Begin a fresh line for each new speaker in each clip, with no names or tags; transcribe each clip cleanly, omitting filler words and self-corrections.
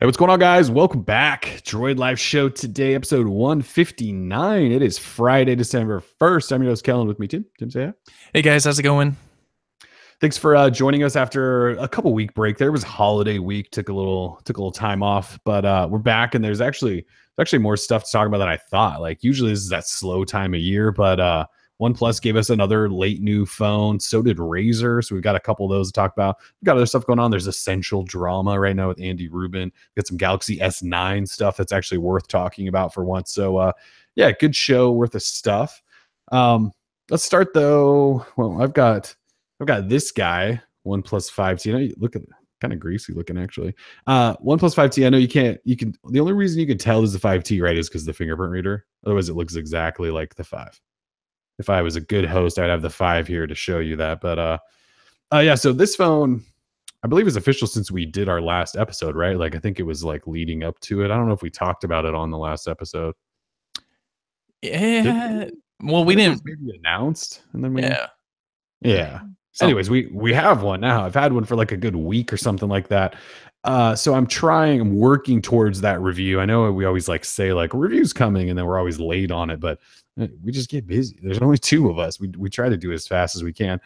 Hey, what's going on, guys? Welcome back. Droid Life Show today, episode 159. It is Friday, December 1st. I'm your host, Kellen, with me, Tim. Tim, say hi.
Hey guys, how's it going?
Thanks for joining us after a couple week break. There was holiday week, took a little time off, but we're back, and there's actually more stuff to talk about than I thought. Like usually this is that slow time of year, but OnePlus gave us another late new phone. So did Razer. So we've got a couple of those to talk about. We've got other stuff going on. There's essential drama right now with Andy Rubin. We've got some Galaxy S9 stuff that's actually worth talking about for once. So yeah, good show worth of stuff. Let's start though. Well, I've got this guy, OnePlus 5T. You know, you look at kind of greasy looking actually. OnePlus 5T. I know you can. The only reason you can tell is the 5T, right, is because the fingerprint reader. Otherwise, it looks exactly like the 5. If I was a good host, I'd have the 5 here to show you that. But yeah. So this phone, I believe, is official since we did our last episode, right? Like I think it was like leading up to it. I don't know if we talked about it on the last episode.
Yeah. Well, we didn't.
Maybe announced, and then we.
Yeah.
So, anyways, we have one now. I've had one for like a good week or something like that. So I'm working towards that review. I know we always like say like review's coming, and then we're always late on it, but we just get busy. There's only 2 of us. We try to do it as fast as we can.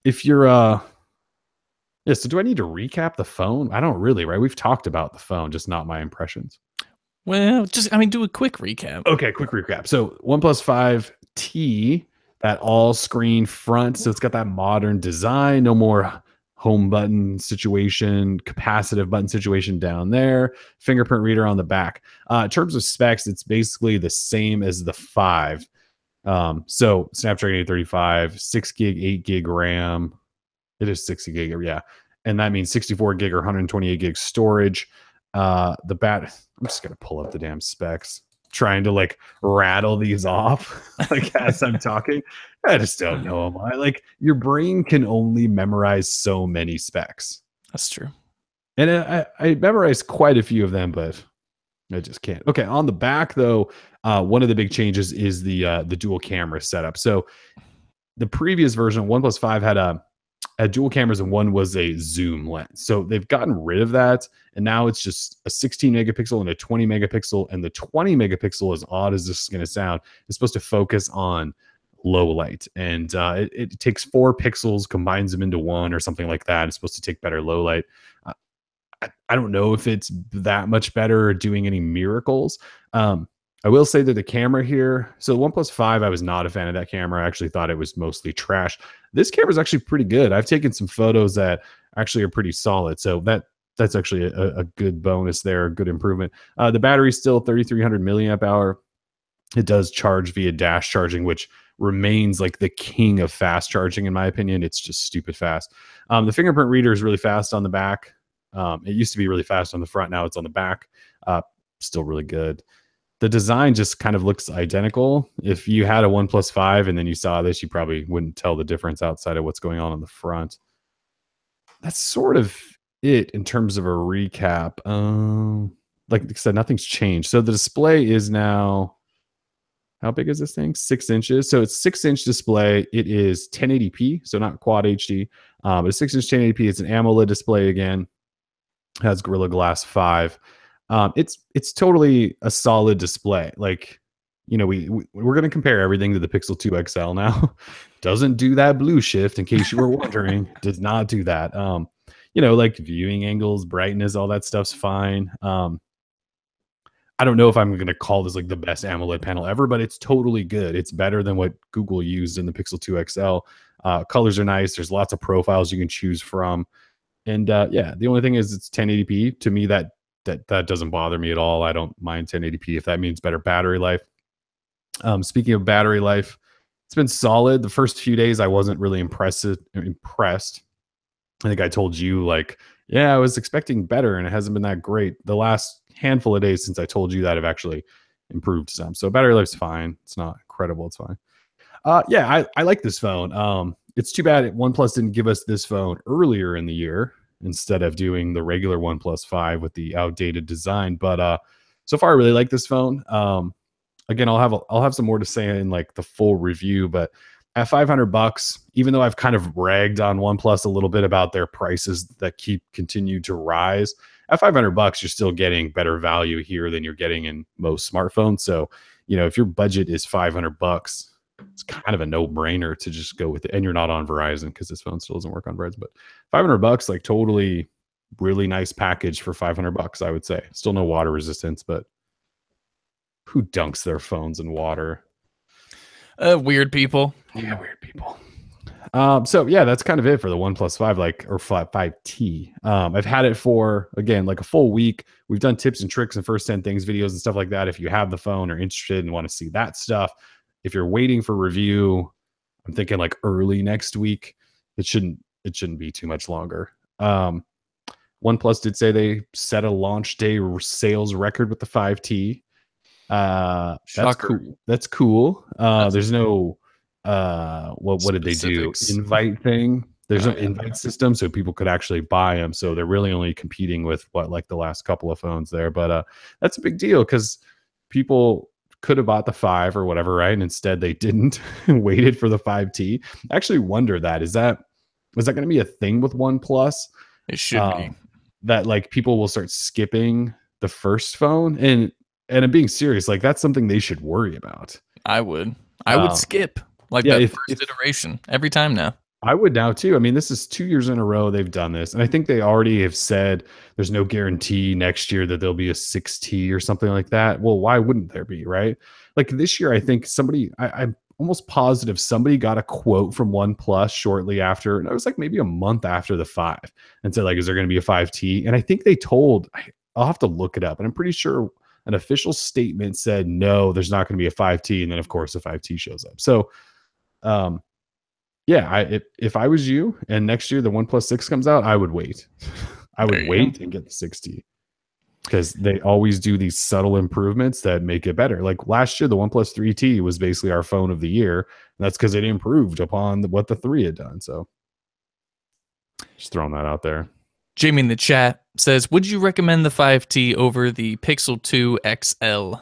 If you're yeah, so do I need to recap the phone? I don't really, right? We've talked about the phone, just not my impressions.
Well, do a quick recap.
Okay, quick recap. So OnePlus 5T, that all screen front. So it's got that modern design, no more home button situation, capacitive button situation down there, fingerprint reader on the back. In terms of specs, it's basically the same as the 5. So Snapdragon 835, 6 gig, 8 gig RAM. It is 60 gig, yeah. And that means 64 gig or 128 gig storage. I'm just gonna pull up the damn specs, trying to like rattle these off like as I'm talking. I just don't know them. Like your brain can only memorize so many specs.
That's true.
And I memorized quite a few of them, but I just can't. Okay, on the back though, one of the big changes is the dual camera setup. So the previous version, OnePlus 5 had dual cameras, and one was a zoom lens. So they've gotten rid of that, and now it's just a 16 megapixel and a 20 megapixel. And the 20 megapixel, as odd as this is going to sound, is supposed to focus on low light, and it takes 4 pixels, combines them into one or something like that. It's supposed to take better low light. I don't know if it's that much better or doing any miracles. I will say that the camera here, so the OnePlus 5, I was not a fan of that camera. I actually thought it was mostly trash. This camera is actually pretty good. I've taken some photos that actually are pretty solid. So that's actually a good bonus there, a good improvement. The battery's still 3,300 milliamp hour. It does charge via dash charging, which remains like the king of fast charging, in my opinion. It's just stupid fast. The fingerprint reader is really fast on the back. It used to be really fast on the front. Now it's on the back. Still really good. The design just kind of looks identical. If you had a OnePlus 5 and then you saw this, you probably wouldn't tell the difference outside of what's going on the front. That's sort of it in terms of a recap. Like I said, nothing's changed. So the display is now, how big is this thing? 6 inches. So it's 6-inch display. It is 1080p, so not quad HD, but a 6-inch 1080p. It's an AMOLED display again. It has Gorilla Glass 5. It's totally a solid display. Like, you know, we're going to compare everything to the Pixel 2 XL now. Doesn't do that blue shift, in case you were wondering. Does not do that. You know, like viewing angles, brightness, all that stuff's fine. I don't know if I'm going to call this like the best AMOLED panel ever, but it's totally good. It's better than what Google used in the Pixel 2 XL. Colors are nice. There's lots of profiles you can choose from. And yeah, the only thing is it's 1080p. To me, that doesn't bother me at all. I don't mind 1080p if that means better battery life. Speaking of battery life, it's been solid. The first few days I wasn't really impressed. I think I told you, like, yeah, I was expecting better, and it hasn't been that great. The last handful of days since I told you that have actually improved some. So battery life's fine. It's not incredible. It's fine. Yeah, I like this phone. It's too bad OnePlus didn't give us this phone earlier in the year, instead of doing the regular OnePlus 5 with the outdated design. But so far I really like this phone. Again, I'll have some more to say in like the full review, but at $500, even though I've kind of ragged on OnePlus a little bit about their prices that continue to rise, at $500, you're still getting better value here than you're getting in most smartphones. So, if your budget is $500, it's kind of a no-brainer to just go with it. And you're not on Verizon because this phone still doesn't work on Verizon. But $500, like totally really nice package for $500, I would say. Still no water resistance, but who dunks their phones in water?
Weird people.
Yeah, weird people. So yeah, that's kind of it for the OnePlus 5, or 5T. I've had it for, again, like a full week. We've done tips and tricks and first 10 things videos and stuff like that. If you have the phone or interested and want to see that stuff, if you're waiting for review, I'm thinking like early next week. It shouldn't be too much longer. OnePlus did say they set a launch day sales record with the 5T. That's cool. That's cool. There's no what did they do? Invite thing. There's no invite system, so people could actually buy them. So they're really only competing with like the last couple of phones there. But that's a big deal because people could have bought the 5 or whatever, right? And instead they didn't and waited for the 5T. I actually wonder was that going to be a thing with OnePlus?
It should be.
That like people will start skipping the first phone, and I'm being serious, like that's something they should worry about.
I would skip that first iteration every time now.
I would now too. I mean, this is 2 years in a row they've done this, and I think they already have said there's no guarantee next year that there'll be a 6T or something like that. Well, why wouldn't there be, right? Like this year, I think I'm almost positive somebody got a quote from OnePlus shortly after, and it was like maybe a month after the 5, and said like, is there going to be a 5T? And I think they told, I'll have to look it up, and I'm pretty sure an official statement said, no, there's not going to be a 5T. And then of course the 5T shows up. So, yeah, if I was you and next year the OnePlus 6 comes out, I would wait. I would wait and get the 6T, because they always do these subtle improvements that make it better. Like last year, the OnePlus 3T was basically our phone of the year. And that's because it improved upon what the 3 had done. So just throwing that out there.
Jamie in the chat says, would you recommend the 5T over the Pixel 2 XL?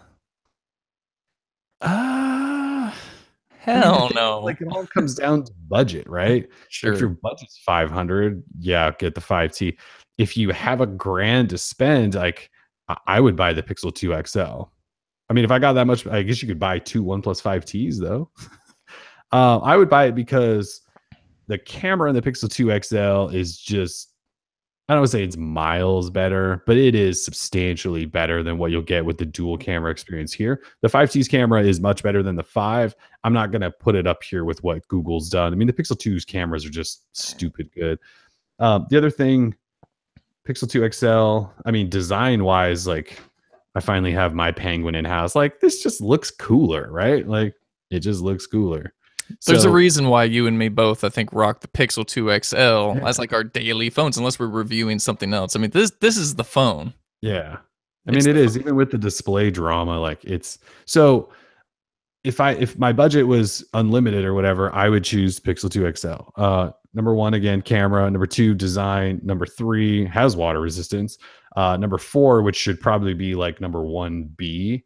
Hell no.
Like it all comes down to budget, right?
Sure.
If your budget's $500, yeah, get the 5T. If you have $1,000 to spend, like I would buy the Pixel 2 XL. I mean, if I got that much, I guess you could buy 2 OnePlus 5Ts though. I would buy it because the camera in the Pixel 2 XL is just, I don't want to say it's miles better, but it is substantially better than what you'll get with the dual camera experience here. The 5T's camera is much better than the 5. I'm not going to put it up here with what Google's done. I mean, the Pixel 2's cameras are just stupid good. The other thing, Pixel 2 XL, I mean, design-wise, like, I finally have my Penguin in-house. Like, this just looks cooler, right? Like, it just looks cooler.
There's a reason why you and me both, I think, rock the Pixel 2 XL as like our daily phones, unless we're reviewing something else. I mean, this is the phone.
Yeah. I mean, it is, even with the display drama, like it's so if my budget was unlimited or whatever, I would choose Pixel 2 XL. Number 1, again, camera. Number 2, design. Number 3, has water resistance. Number 4, which should probably be like number 1B,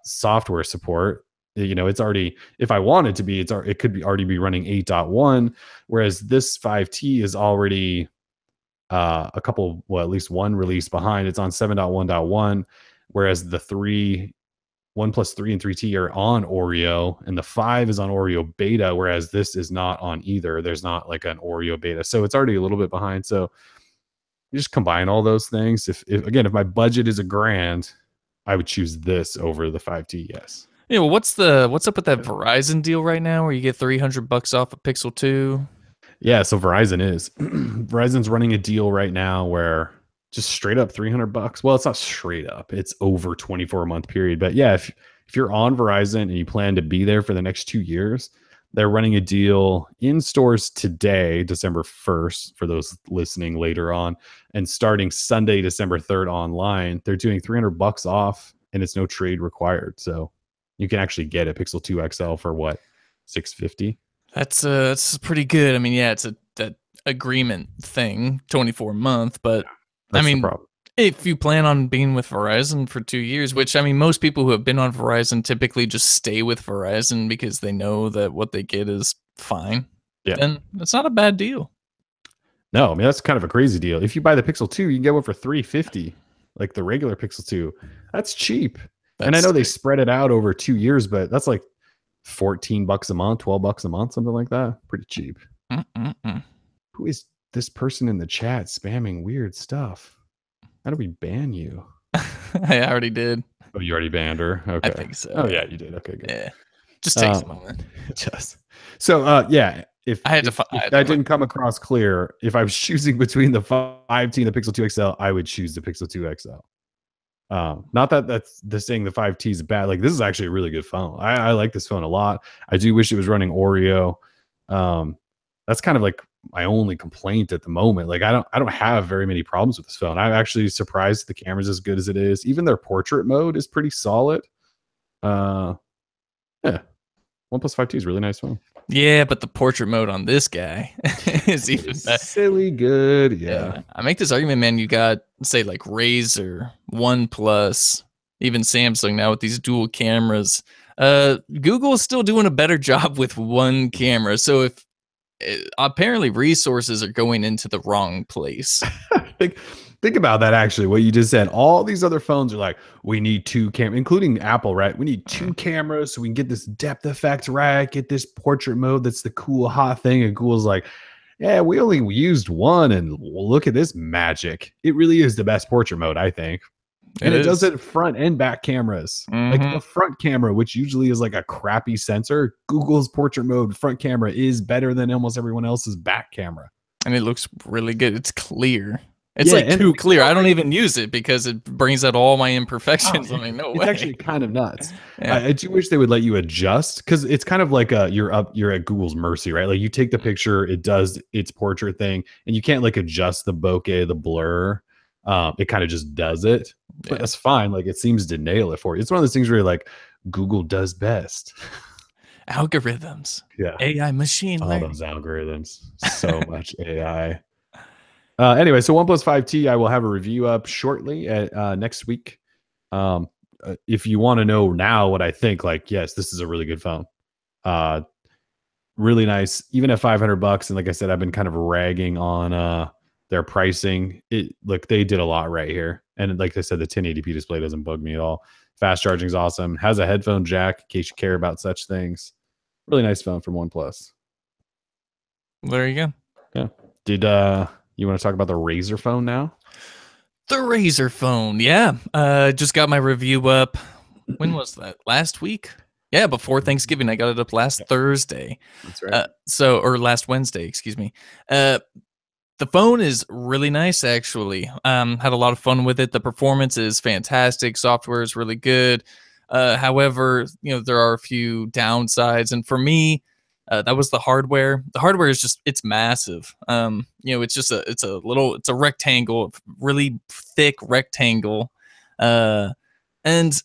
software support. It's already, if I wanted to be, it could be already be running 8.1, whereas this 5T is already a couple, well, at least one release behind. It's on 7.1.1, whereas the OnePlus 3 and 3T are on Oreo, and the 5 is on Oreo beta, whereas this is not on either. There's not like an Oreo beta, so it's already a little bit behind. So you just combine all those things. If my budget is $1,000, I would choose this over the 5T. Yes.
Yeah, well, what's up with that Verizon deal right now where you get $300 off a Pixel 2?
Yeah, so Verizon's running a deal right now where just straight up $300. Well, it's not straight up. It's over 24-month period. But yeah, if you're on Verizon and you plan to be there for the next 2 years, they're running a deal in stores today, December 1st, for those listening later on, and starting Sunday, December 3rd online, they're doing $300 off, and it's no trade required. So you can actually get a Pixel 2 XL for what, $650?
That's pretty good. I mean, yeah, it's that agreement thing, 24-month, but
That's
I mean, If you plan on being with Verizon for 2 years, which I mean, most people who have been on Verizon typically just stay with Verizon because they know that what they get is fine,
Yeah.
then it's not a bad deal.
No, I mean that's kind of a crazy deal. If you buy the Pixel 2, you can get one for $350, like the regular Pixel 2. That's cheap. And I
That's
know they
sick.
spread it out over 2 years, but that's like $14 a month, $12 a month, something like that. Pretty cheap.
Mm-mm-mm.
Who is this person in the chat spamming weird stuff? How do we ban you?
I already did.
Oh, you already banned her.
I
Okay.
think so.
Oh yeah, you did. Okay, good.
Yeah. Just takes a moment.
Just so yeah. If
I had to
if,
fi- I
if
had
that
to
didn't come across clear, if I was choosing between the 5T and the Pixel 2 XL, I would choose the Pixel 2 XL. Not that that's the saying the 5T is bad. Like this is actually a really good phone. I like this phone a lot. I do wish it was running Oreo. That's kind of like my only complaint at the moment. Like I don't have very many problems with this phone. I'm actually surprised the camera's as good as it is. Even their portrait mode is pretty solid. Yeah. OnePlus 5T is a really nice phone.
Yeah, but the portrait mode on this guy is even better.
Silly good. Yeah.
I make this argument, man. You got, say, like Razer, OnePlus, even Samsung now with these dual cameras. Google is still doing a better job with one camera. So if apparently resources are going into the wrong place.
Think about that actually, what you just said. All these other phones are like, we need two cameras, including Apple, right? We need two cameras so we can get this depth effect right, get this portrait mode that's the cool hot thing. And Google's like, yeah, we only used one and look at this magic. It really is the best portrait mode, I think. And it does it front and back cameras. Like the front camera, which usually is like a crappy sensor, Google's portrait mode front camera is better than almost everyone else's back camera.
And it looks really good. It's clear. It's like too clear. I don't even use it because it brings out all my imperfections. I mean, no way.
It's actually kind of nuts. Yeah. I do wish they would let you adjust because it's kind of like you're at Google's mercy, right? Like you take the picture, it does its portrait thing, and you can't like adjust the bokeh, the blur. It kind of just does it. But that's fine. Like it seems to nail it for you. It's one of those things where you're like, Google does best.
Algorithms.
Yeah.
AI machine learning.
All those algorithms. So much AI. Anyway, so OnePlus 5T, I will have a review up shortly at next week. If you want to know now what I think, like, yes, this is a really good phone. Really nice, even at $500. And like I said, I've been kind of ragging on their pricing. Look, they did a lot right here. And like I said, the 1080p display doesn't bug me at all. Fast charging is awesome. Has a headphone jack in case you care about such things. Really nice phone from OnePlus.
There you go.
Yeah. Did you want to talk about the Razer phone now?
The Razer phone, yeah. Just got my review up. When was that? Last week? Yeah, before Thanksgiving. I got it up last Thursday.
That's right.
Or last Wednesday, excuse me. The phone is really nice, actually. Had a lot of fun with it. The performance is fantastic. Software is really good. However, there are a few downsides, and for me, that was the hardware. The hardware is just, it's massive. It's a rectangle, really thick rectangle. And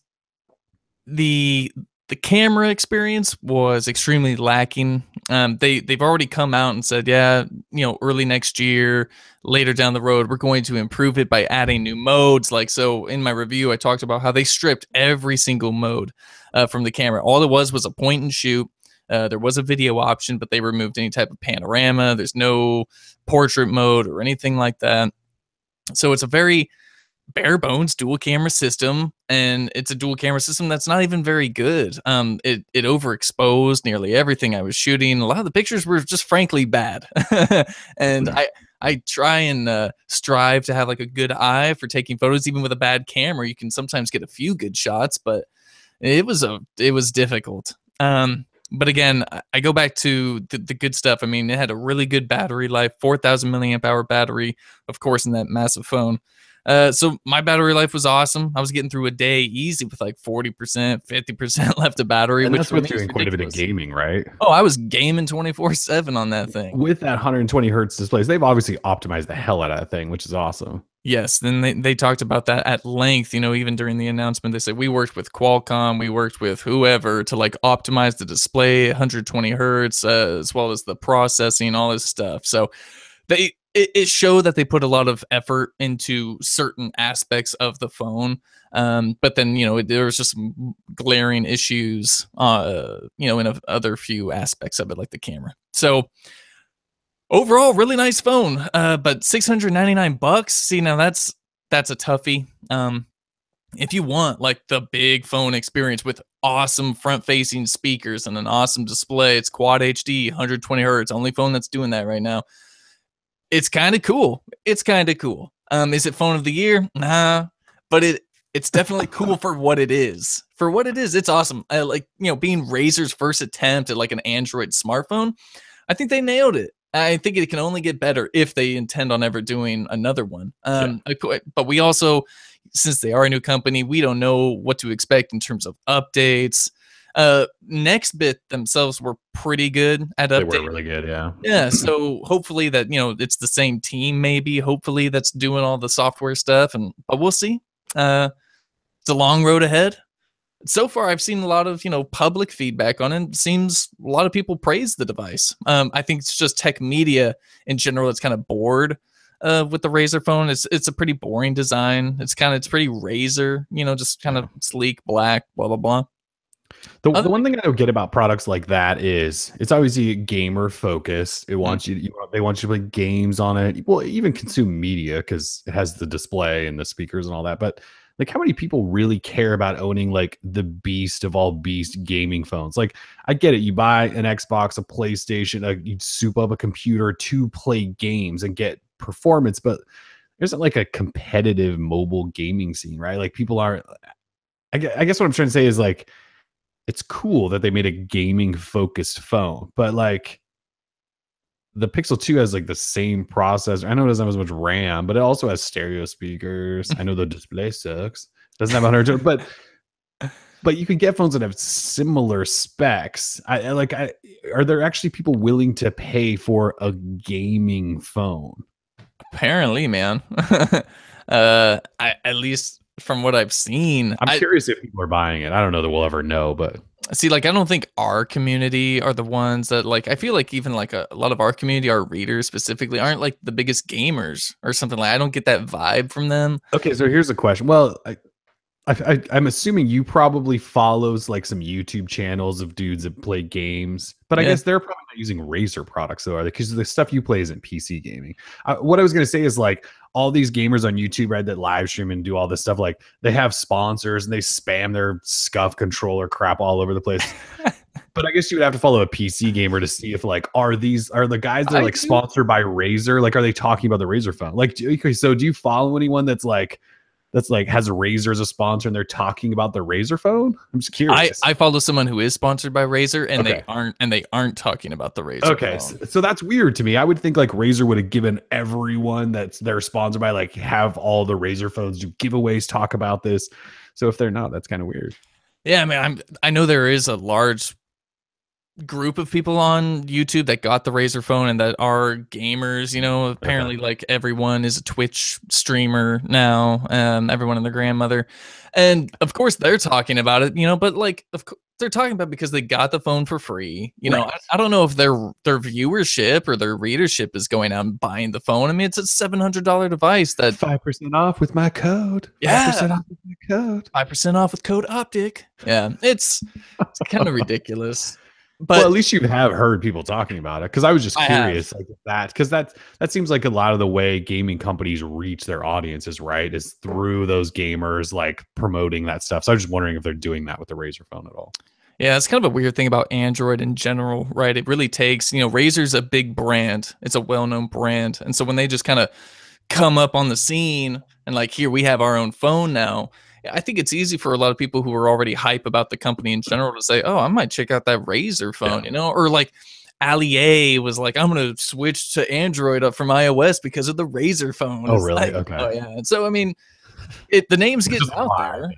the camera experience was extremely lacking. They've already come out and said, early next year, later down the road, we're going to improve it by adding new modes. Like, so in my review, I talked about how they stripped every single mode from the camera. All it was a point and shoot. There was a video option, but they removed any type of panorama. There's no portrait mode or anything like that. So it's a very bare bones dual camera system, and it's a dual camera system that's not even very good. It overexposed nearly everything I was shooting. A lot of the pictures were just frankly bad. And I try and strive to have like a good eye for taking photos. Even with a bad camera, you can sometimes get a few good shots, but it was difficult. But again, I go back to the good stuff. I mean, it had a really good battery life, 4,000 milliamp hour battery, of course, in that massive phone. So my battery life was awesome. I was getting through a day easy with like 40%, 50% left of battery.
And that's with doing quite a bit of gaming, right?
Oh, I was gaming 24/7 on that thing.
With that 120 hertz displays, they've obviously optimized the hell out of that thing, which is awesome.
Yes, then they talked about that at length, even during the announcement. They said, we worked with Qualcomm, we worked with whoever to like optimize the display, 120 hertz, as well as the processing, all this stuff. So it showed that they put a lot of effort into certain aspects of the phone. But then, there was just some glaring issues, in other few aspects of it, like the camera. So overall, really nice phone. But $699. See, now that's a toughie. If you want like the big phone experience with awesome front-facing speakers and an awesome display, it's Quad HD, 120 hertz, only phone that's doing that right now. It's kind of cool. It's kind of cool. Is it phone of the year? Nah, but it's definitely cool for what it is. For what it is, it's awesome. I like, being Razer's first attempt at like an Android smartphone. I think they nailed it. I think it can only get better if they intend on ever doing another one. But we also, since they are a new company, we don't know what to expect in terms of updates. Nextbit themselves were pretty good at updating.
They were really good, yeah.
Yeah, so hopefully that, it's the same team maybe, hopefully that's doing all the software stuff, but we'll see. It's a long road ahead. So far, I've seen a lot of, public feedback on it. It seems a lot of people praise the device. I think it's just tech media in general that's kind of bored with the Razer phone. It's a pretty boring design. It's pretty Razer, just kind of sleek, black, blah, blah, blah.
The one thing I don't get about products like that is it's obviously gamer focused. It wants they want you to play games on it. Well, even consume media because it has the display and the speakers and all that. But like, how many people really care about owning like the beast of all beast gaming phones? Like, I get it. You buy an Xbox, a PlayStation, you soup up a computer to play games and get performance, but there isn't like a competitive mobile gaming scene, right? Like, people aren't. I guess what I'm trying to say is like, it's cool that they made a gaming focused phone, but like the Pixel 2 has like the same processor. I know it doesn't have as much RAM, but it also has stereo speakers. I know the display sucks. It doesn't have 100, but you can get phones that have similar specs. Are there actually people willing to pay for a gaming phone?
Apparently, man. At least from what I've seen,
I'm curious if people are buying it. I don't know that we'll ever know, but
see, like, I don't think our community are the ones that, like, I feel like even like a lot of our community, our readers specifically, aren't like the biggest gamers or something. Like, I don't get that vibe from them.
Okay, so here's a question. Well, I'm assuming you probably follows like some YouTube channels of dudes that play games, but I guess they're probably not using Razer products, though, are they? Because the stuff you play isn't PC gaming. What I was going to say is like all these gamers on YouTube, right, that live stream and do all this stuff, like they have sponsors and they spam their scuff controller crap all over the place. But I guess you would have to follow a PC gamer to see if like are the guys that are like sponsored by Razer, like are they talking about the Razer phone? Like, okay, so do you follow anyone that's like has Razer as a sponsor and they're talking about the Razer phone? I'm just curious.
I follow someone who is sponsored by Razer and they aren't talking about the Razer phone.
So that's weird to me. I would think like Razer would have given everyone that's they're sponsored by, like, have all the Razer phones do giveaways, talk about this. So if they're not, that's kind of weird.
Yeah, I mean, I know there is a large group of people on YouTube that got the Razer phone and that are gamers. Apparently like everyone is a Twitch streamer now, everyone and their grandmother, and of course they're talking about it, but like of course they're talking about it because they got the phone for free. Right. I don't know if their viewership or their readership is going out and buying the phone. I mean, it's a $700 device that
5% off with my code. 5% off with my code.
5% off with code OPTIC. Yeah, it's kind of ridiculous. But
well, at least you have heard people talking about it, because I was just curious like that, because that seems like a lot of the way gaming companies reach their audiences, right, is through those gamers like promoting that stuff. So I was just wondering if they're doing that with the Razer phone at all.
Yeah, it's kind of a weird thing about Android in general, right? It really takes, Razer's a big brand. It's a well-known brand. And so when they just kind of come up on the scene and like, here, we have our own phone now, I think it's easy for a lot of people who are already hype about the company in general to say, oh, I might check out that Razer phone, or like Ali A was like, I'm going to switch to Android up from iOS because of the Razer phone.
Oh, really?
Like,
okay.
Oh, yeah. And so, I mean, the name's getting out there.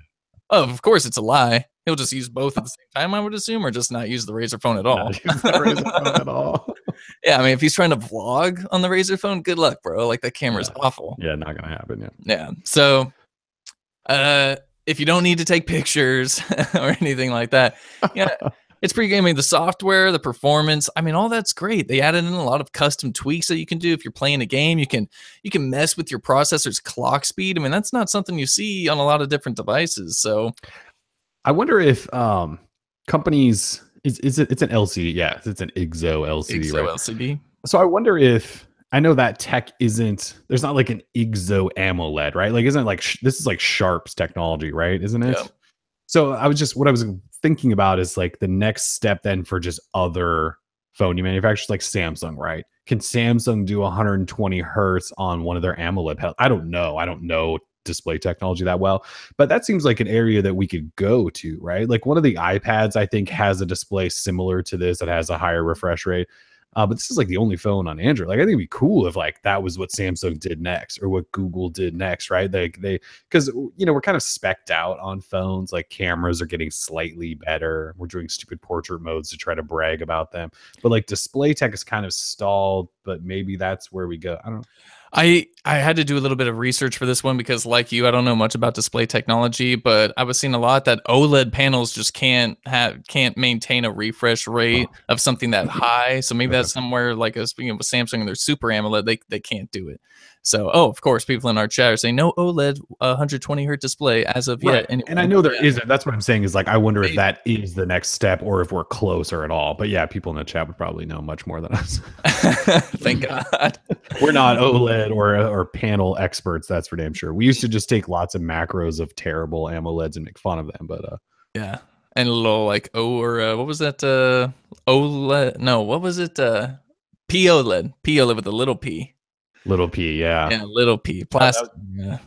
Oh, of course it's a lie. He'll just use both at the same time, I would assume, or just not use the Razer phone at all.
Not use the Razer phone at all.
Yeah, I mean, if he's trying to vlog on the Razer phone, good luck, bro. Like, that camera's awful.
Yeah, not going to happen.
Yeah. So, if you don't need to take pictures or anything like that, It's pretty good. I mean, the software, the performance, I mean, all that's great. They added in a lot of custom tweaks that you can do if you're playing a game. You can mess with your processor's clock speed. I mean, that's not something you see on a lot of different devices. So
I wonder if companies it's an LCD, yeah, it's an IGZO LCD,
XO
right?
LCD.
So I wonder if I know that tech isn't there's not like an IGZO AMOLED, right? Like isn't it like this is like Sharp's technology, right? Isn't
Yeah.
it? So what I was thinking about is like the next step then for just other phone manufacturers like Samsung, right? Can Samsung do 120 hertz on one of their AMOLED panels? I don't know. I don't know display technology that well, but that seems like an area that we could go to, right? Like one of the iPads, I think, has a display similar to this that has a higher refresh rate. But this is like the only phone on Android. Like I think it'd be cool if like that was what Samsung did next or what Google did next, right? They because we're kind of specced out on phones. Like cameras are getting slightly better. We're doing stupid portrait modes to try to brag about them. But like display tech is kind of stalled. But maybe that's where we go. I don't know.
I had to do a little bit of research for this one because, like you, I don't know much about display technology, but I was seeing a lot that OLED panels just can't maintain a refresh rate
Oh,
of something that high. So maybe
okay.
that's somewhere like speaking with Samsung and their Super AMOLED, they can't do it. So, oh, of course, people in our chat are saying no OLED 120 hertz display as of
Right.
yet.
And I
Anyway,
know there
yeah,
isn't. That's what I'm saying is like I wonder if
maybe.
that is the next step or if we're closer at all. But yeah, people in the chat would probably know much more than us.
Thank God.
We're not OLED or panel experts, that's for damn sure. We used to just take lots of macros of terrible AMOLEDs and make fun of them, but
Yeah. And a little like what was that OLED? No, what was it? POLED. POLED with a little P.
little P, yeah.
Yeah, little P. Plastic. Yeah.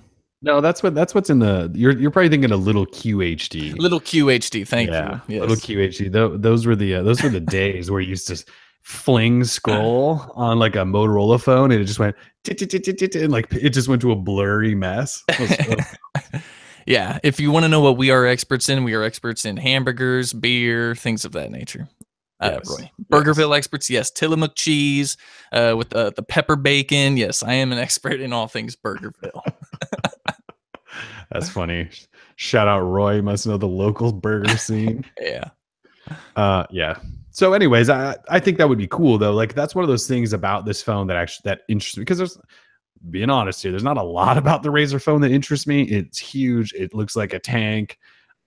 No, that's what's in the you're probably thinking a little QHD.
Little QHD. Thank
Yeah,
you.
little
Yes.
QHD. Those were the days where you used to fling scroll on like a Motorola phone and it just went and like it just went to a blurry mess.
Yeah. If you want to know what we are experts in, we are experts in hamburgers, beer, things of that nature.
Yes.
Roy.
Yes.
Burgerville experts, yes. Tillamook cheese, with the pepper bacon. Yes, I am an expert in all things Burgerville.
That's funny. Shout out Roy, must know the local burger scene.
Yeah.
Yeah. So anyways, I think that would be cool though. Like that's one of those things about this phone that actually that interests me because there's being honest here, there's not a lot about the Razer phone that interests me. It's huge. It looks like a tank.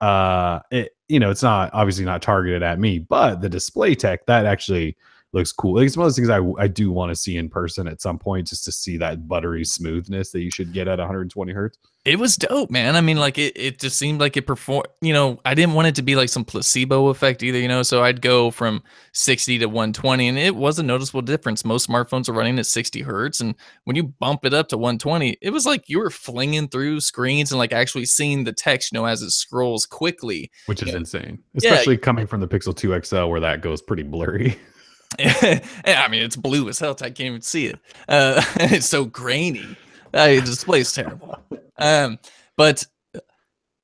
It's not obviously not targeted at me, but the display tech that actually looks cool. Like it's one of those things I do want to see in person at some point just to see that buttery smoothness that you should get at 120 hertz.
It was dope, man. I mean, like it just seemed like it performed. I didn't want it to be like some placebo effect either. So I'd go from 60 to 120, and it was a noticeable difference. Most smartphones are running at 60 hertz, and when you bump it up to 120, it was like you were flinging through screens and like actually seeing the text, as it scrolls quickly.
Which is insane,
Yeah,
especially coming from the Pixel 2 XL where that goes pretty blurry.
yeah. I mean, it's blue as hell. I can't even see it. It's so grainy. The display's terrible. But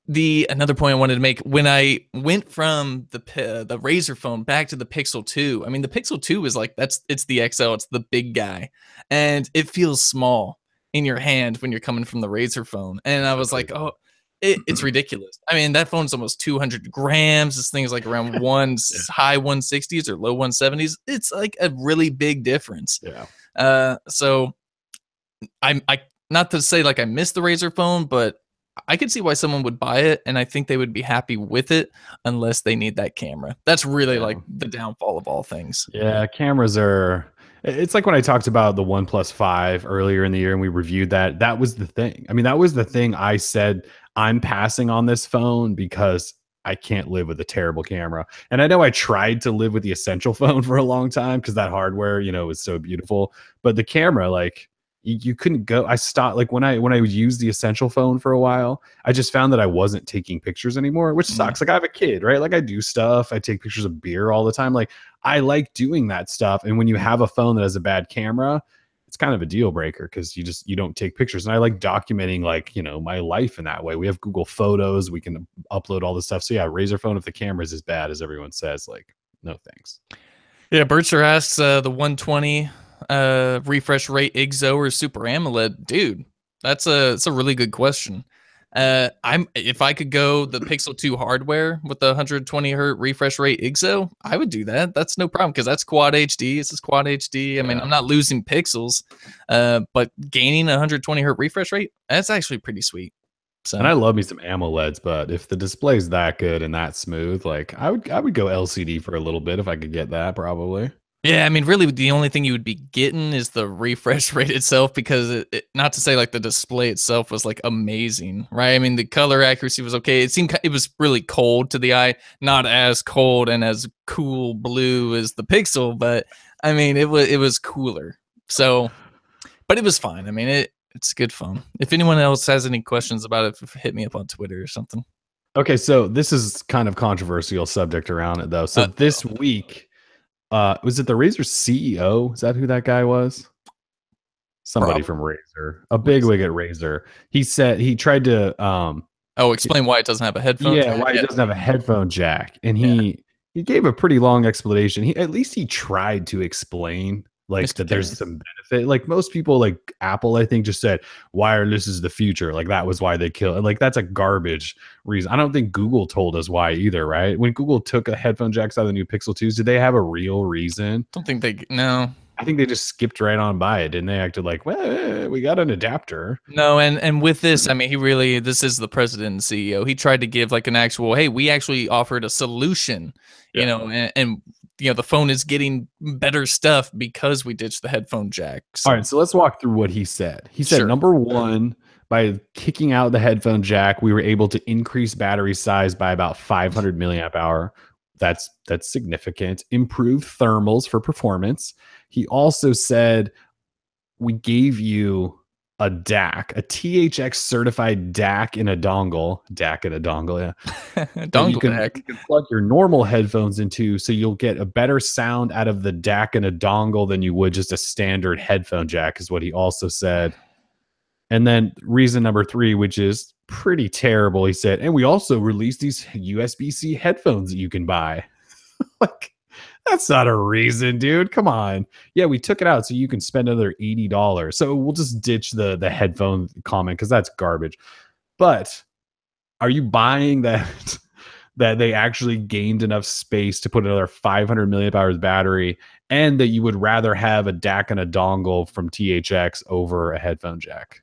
another point I wanted to make when I went from the Razer phone back to the Pixel 2. I mean, the Pixel 2 is like it's the XL, it's the big guy, and it feels small in your hand when you're coming from the Razer phone. And I was like, oh, it's ridiculous. I mean, that phone's almost 200 grams. This thing's like around high 160s or low 170s. It's like a really big difference.
Yeah.
So I not to say like I miss the Razer phone, but I could see why someone would buy it, and I think they would be happy with it unless they need that camera. That's really like the downfall of all things.
Yeah, cameras are. It's like when I talked about the OnePlus 5 earlier in the year and we reviewed that. That was the thing. I mean, that was the thing I said I'm passing on this phone because I can't live with a terrible camera. And I know I tried to live with the Essential phone for a long time because that hardware, was so beautiful. But the camera, like, you couldn't go. I stopped like when I would use the Essential phone for a while, I just found that I wasn't taking pictures anymore, which sucks. Like I have a kid, right? Like I do stuff. I take pictures of beer all the time. Like I like doing that stuff. And when you have a phone that has a bad camera, it's kind of a deal breaker because you don't take pictures. And I like documenting like, my life in that way. We have Google Photos, we can upload all this stuff. So yeah, Razer phone, if the camera is as bad as everyone says, like, no thanks.
Yeah, Bircher asks the 120 refresh rate IGZO or Super AMOLED. Dude, it's a really good question. I'm if I could go the Pixel 2 hardware with the 120 hertz refresh rate IGZO, I would do that. That's no problem because that's quad HD. This is quad HD. I mean,
Yeah.
I'm not losing pixels, but gaining a 120 hertz refresh rate, that's actually pretty sweet.
And
So
I love me some AMOLEDs, but if the display's that good and that smooth, like I would go LCD for a little bit if I could get that probably.
yeah, I mean, really, the only thing you would be getting is the refresh rate itself, because not to say like the display itself was like amazing, right? I mean, the color accuracy was okay. It seemed it was really cold to the eye, not as cold and as cool blue as the Pixel, but I mean, it was cooler. So, but it was fine. I mean, it's good fun. If anyone else has any questions about it, hit me up on Twitter or something.
Okay, so this is kind of controversial subject around it though. So
Uh,
this week, was it the Razer CEO? Is that who that guy was? Somebody
Prob
from Razer, a big
Razer.
wig at Razer. He said he tried to
Oh, explain why it doesn't have a headphone
yeah,
jack.
why he
Yeah,
doesn't have a headphone jack. And
yeah.
he gave a pretty long explanation. He at least he tried to explain like
Mr.
that there's
Karen.
some benefit. Like most people like Apple, I think just said wireless is the future. Like that was why they killed it. Like that's a garbage reason. I don't think Google told us why either, right? When Google took a headphone jacks out of the new Pixel 2s, did they have a real reason?
Don't think they no.
I think they just skipped right on by it, didn't they? Acted like, well, we got an adapter.
No, and with this, I mean, this is the president and CEO. He tried to give like an actual, hey, we actually offered a solution,
Yeah.
and the phone is getting better stuff because we ditched the headphone jack. So,
All right, so let's walk through what he said. He said,
sure.
number one, by kicking out the headphone jack, we were able to increase battery size by about 500 milliamp hour. That's significant. Improve thermals for performance. He also said we gave you a DAC, a THX certified DAC in a dongle. DAC in a dongle, yeah. That you
Dongle
can
jack.
plug your normal headphones into, so you'll get a better sound out of the DAC and a dongle than you would just a standard headphone jack, is what he also said. And then reason number three, which is pretty terrible, he said, and we also released these USB-C headphones that you can buy. Like, that's not a reason, dude. Come on. Yeah, we took it out so you can spend another $80. So we'll just ditch the headphone comment because that's garbage. But are you buying that that they actually gained enough space to put another 500 milliamp hours battery, and that you would rather have a DAC and a dongle from THX over a headphone jack?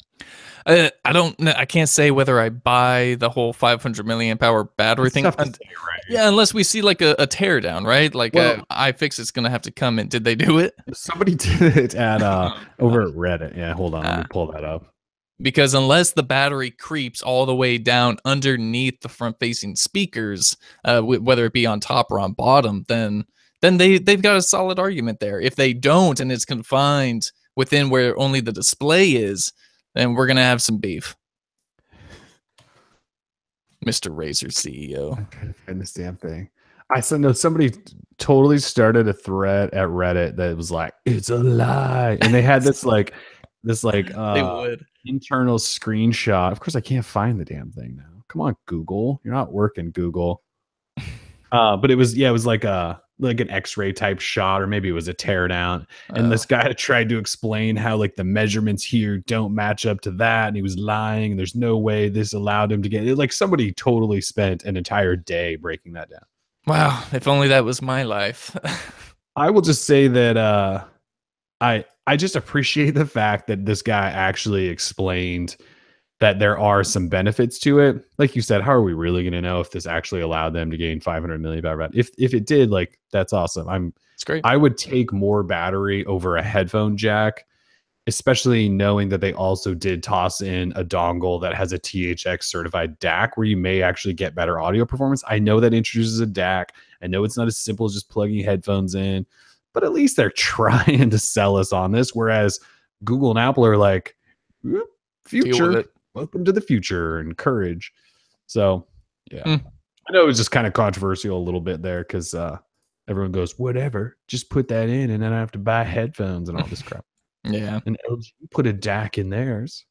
I don't know. I can't say whether I buy the whole 500 milliamp hour battery
It's
thing.
tough to say, right?
Yeah, unless we see like a teardown, right? Like
Well,
iFixit's gonna have to come in. Did they do it?
somebody did it at
Oh,
over
gosh.
at Reddit. Yeah, hold on, let me pull that up.
Because unless the battery creeps all the way down underneath the front facing speakers, whether it be on top or on bottom, then they've got a solid argument there. If they don't, and it's confined within where only the display is, then we're gonna have some beef. Mr. Razer CEO.
I'm trying to find this damn thing. I said no. Somebody totally started a thread at Reddit that was like, "It's a lie," and they had this
They would.
internal screenshot. Of course, I can't find the damn thing now. Come on, Google, you're not working, Google. But it was like an X-ray type shot, or maybe it was a teardown. And this guy tried to explain how like the measurements here don't match up to that, and he was lying. And there's no way this allowed him to get it. Like somebody totally spent an entire day breaking that down.
Wow, if only that was my life.
I will just say that I just appreciate the fact that this guy actually explained that there are some benefits to it. Like you said, how are we really going to know if this actually allowed them to gain 500 million battery? If it did, like that's awesome.
It's great.
I would take more battery over a headphone jack, especially knowing that they also did toss in a dongle that has a THX certified DAC, where you may actually get better audio performance. I know that introduces a DAC. I know it's not as simple as just plugging headphones in, but at least they're trying to sell us on this. Whereas Google and Apple are like, "Whoop,
Deal with
future,
it.
welcome to the future and courage." So yeah,
Mm.
I know it was just kind of controversial a little bit there because everyone goes, whatever, just put that in and then I have to buy headphones and all this crap.
Yeah.
And LG put a DAC in theirs.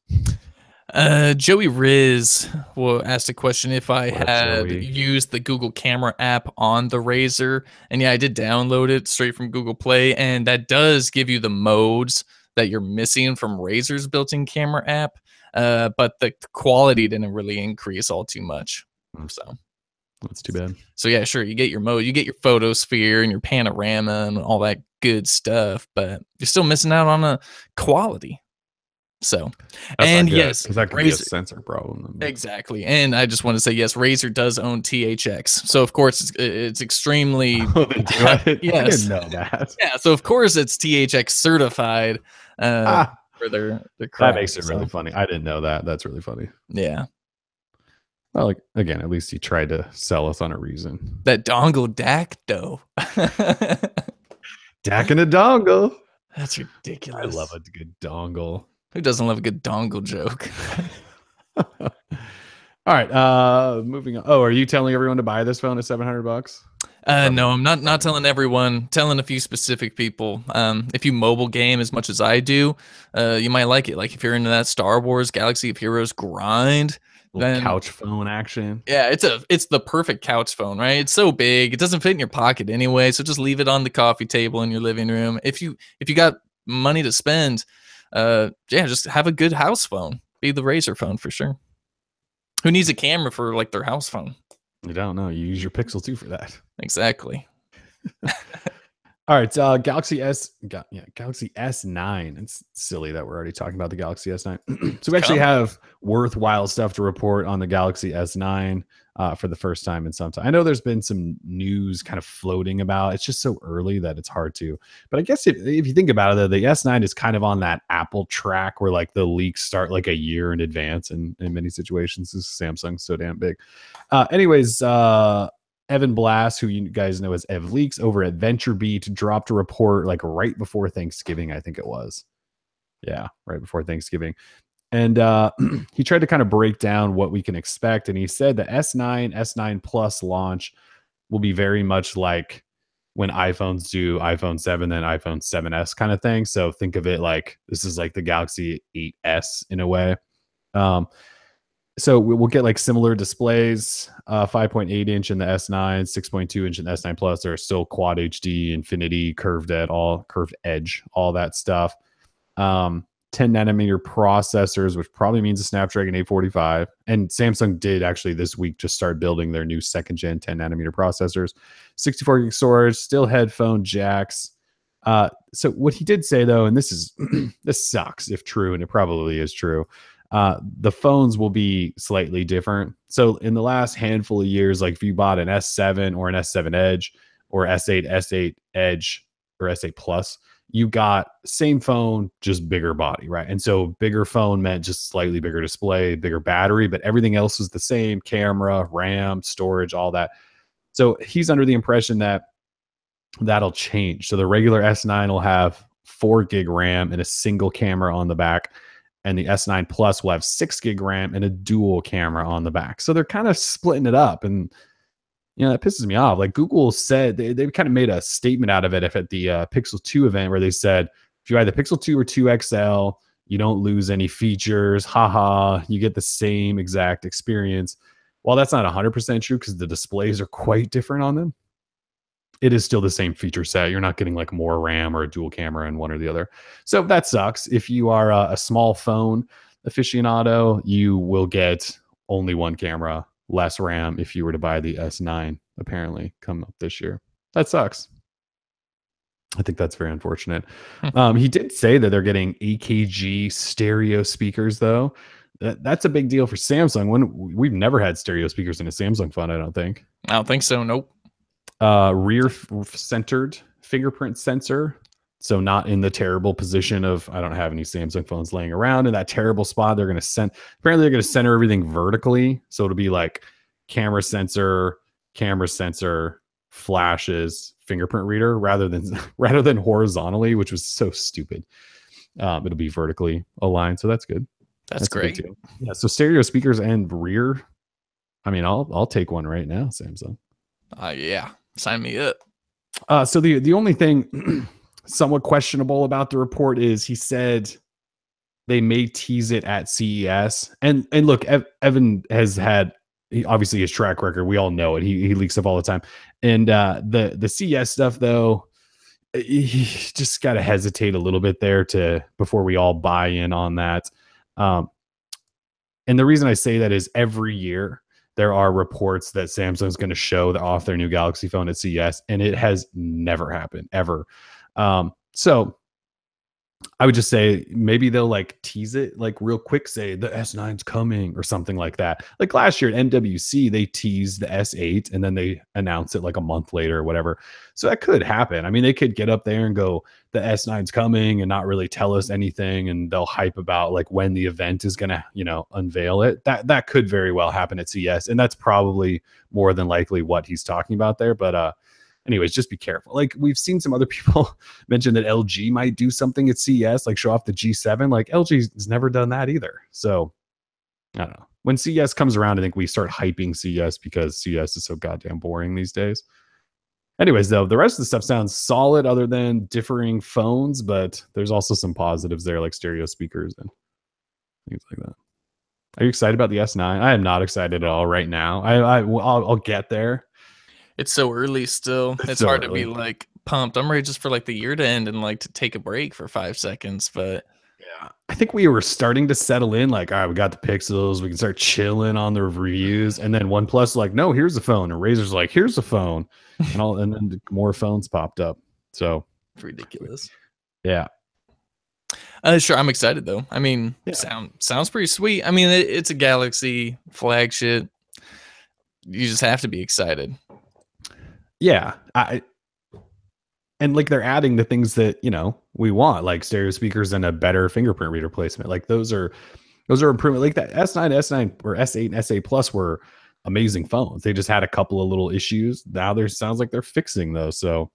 Joey Riz asked a question if I
What up,
had
Joey?
used the Google Camera app on the Razer, and yeah, I did download it straight from Google Play, and that does give you the modes that you're missing from Razer's built-in camera app. but the quality didn't really increase all too much. So
that's too bad.
So yeah, sure, you get your mode, you get your photosphere and your panorama and all that good stuff, but you're still missing out on a quality. So,
That's
and
not good,
yes,
because that could be a
Razer,
sensor problem.
exactly. And I just want to say, yes, Razer does own THX. So of course it's extremely
Oh, they do? I didn't
yes.
know that.
Yeah, so of course it's THX certified
Ah,
for their
that
crap.
makes it really funny. I didn't know that. That's really funny.
Yeah.
Well, like, again, at least he tried to sell us on a reason.
That dongle DAC though.
DAC and a dongle.
That's
I
ridiculous.
love a good dongle.
Who doesn't love a good dongle joke?
All right, moving on. Oh, are you telling everyone to buy this phone at $700?
No, I'm not telling everyone. Telling a few specific people. If you mobile game as much as I do, you might like it. Like if you're into that Star Wars Galaxy of Heroes grind, then
Couch phone action.
yeah, it's the perfect couch phone, right? It's so big, it doesn't fit in your pocket anyway. So just leave it on the coffee table in your living room. If you got money to spend, yeah, just have a good house phone. Be the Razer phone for sure. Who needs a camera for like their house phone?
You don't know. You use your Pixel 2 for that.
Exactly.
All right, Galaxy S9. It's silly that we're already talking about the Galaxy S9. So we actually have worthwhile stuff to report on the Galaxy S9 for the first time in some time. I know there's been some news kind of floating about. It's just so early that it's hard to. But I guess if you think about it, the S9 is kind of on that Apple track where like the leaks start like a year in advance in many situations. Samsung's so damn big. Anyways, Evan Blass, who you guys know as Ev Leaks over at VentureBeat, dropped a report like right before Thanksgiving, I think it was. Yeah, right before Thanksgiving. And he tried to kind of break down what we can expect. And he said the S9, S9 Plus launch will be very much like when iPhones do iPhone 7, then iPhone 7S kind of thing. So think of it like this is like the Galaxy 8S in a way. So we'll get like similar displays, 5.8 inch in the S9, 6.2 inch in the S9 Plus. There are still Quad HD, Infinity, curved edge, all that stuff. 10 nanometer processors, which probably means a Snapdragon 845. And Samsung did actually this week just start building their new second gen 10 nanometer processors. 64 gig storage, still headphone jacks. So what he did say though, and this is this sucks if true, and it probably is true. The phones will be slightly different. So in the last handful of years, like if you bought an S7 or an S7 Edge or S8 Edge or S8 Plus, you got same phone, just bigger body, right? And so bigger phone meant just slightly bigger display, bigger battery, but everything else was the same: camera, RAM, storage, all that. So he's under the impression that that'll change. So the regular S9 will have 4 gig RAM and a single camera on the back, and the S9 Plus will have 6 gig RAM and a dual camera on the back. So they're kind of splitting it up, and that pisses me off. Like Google said, they kind of made a statement out of it at the Pixel 2 event where they said, if you buy the Pixel 2 or 2 XL, you don't lose any features. Haha, you get the same exact experience. While that's not 100% true because the displays are quite different on them, it is still the same feature set. You're not getting like more RAM or a dual camera in one or the other. So that sucks. If you are a small phone aficionado, you will get only one camera, less RAM if you were to buy the S9, apparently, come up this year. That sucks. I think that's very unfortunate. He did say that they're getting AKG stereo speakers, though. That's a big deal for Samsung. We've never had stereo speakers in a Samsung phone, I don't think.
I don't think so. Nope.
Rear centered fingerprint sensor. So not in the terrible position of, I don't have any Samsung phones laying around in that terrible spot. Apparently they're going to center everything vertically. So it'll be like camera sensor, flashes, fingerprint reader rather than horizontally, which was so stupid. It'll be vertically aligned. So that's good.
That's great.
Yeah. So stereo speakers and rear. I mean, I'll take one right now, Samsung.
Yeah. Sign me up.
So the only thing somewhat questionable about the report is he said they may tease it at CES. And look, Evan has had obviously his track record. We all know it. He leaks stuff all the time. And the CES stuff though, he just got to hesitate a little bit there before we all buy in on that. And the reason I say that is every year there are reports that Samsung's going to show off their new Galaxy phone at CES, and it has never happened ever. So I would just say maybe they'll like tease it like real quick, say the S9's coming or something like that. Like last year at NWC, they teased the S8 and then they announced it like a month later or whatever. So that could happen. I mean, they could get up there and go, the S9's coming and not really tell us anything. And they'll hype about like when the event is going to, unveil it. That could very well happen at CES. And that's probably more than likely what he's talking about there. But, anyways, just be careful. Like we've seen some other people mention that LG might do something at CES, like show off the G7. Like LG's never done that either. So I don't know. When CES comes around, I think we start hyping CES because CES is so goddamn boring these days. Anyways, though, the rest of the stuff sounds solid other than differing phones, but there's also some positives there, like stereo speakers and things like that. Are you excited about the S9? I am not excited at all right now. I'll get there.
It's so early still. It's
so
hard
early.
to be like pumped. I'm ready just for like the year to end and like to take a break for 5 seconds. But
yeah, I think we were starting to settle in. Like, all right, we got the Pixels. We can start chilling on the reviews. And then OnePlus like, no, here's the phone. And Razer's like, here's the phone. And then more phones popped up. So
it's ridiculous.
Yeah.
Sure, I'm excited though. I mean, sounds pretty sweet. I mean, it's a Galaxy flagship. You just have to be excited.
Yeah, and like they're adding the things that we want, like stereo speakers and a better fingerprint reader placement. Like those are improvement. Like that S9 or S8 and S8 Plus were amazing phones. They just had a couple of little issues. Now there sounds like they're fixing those. So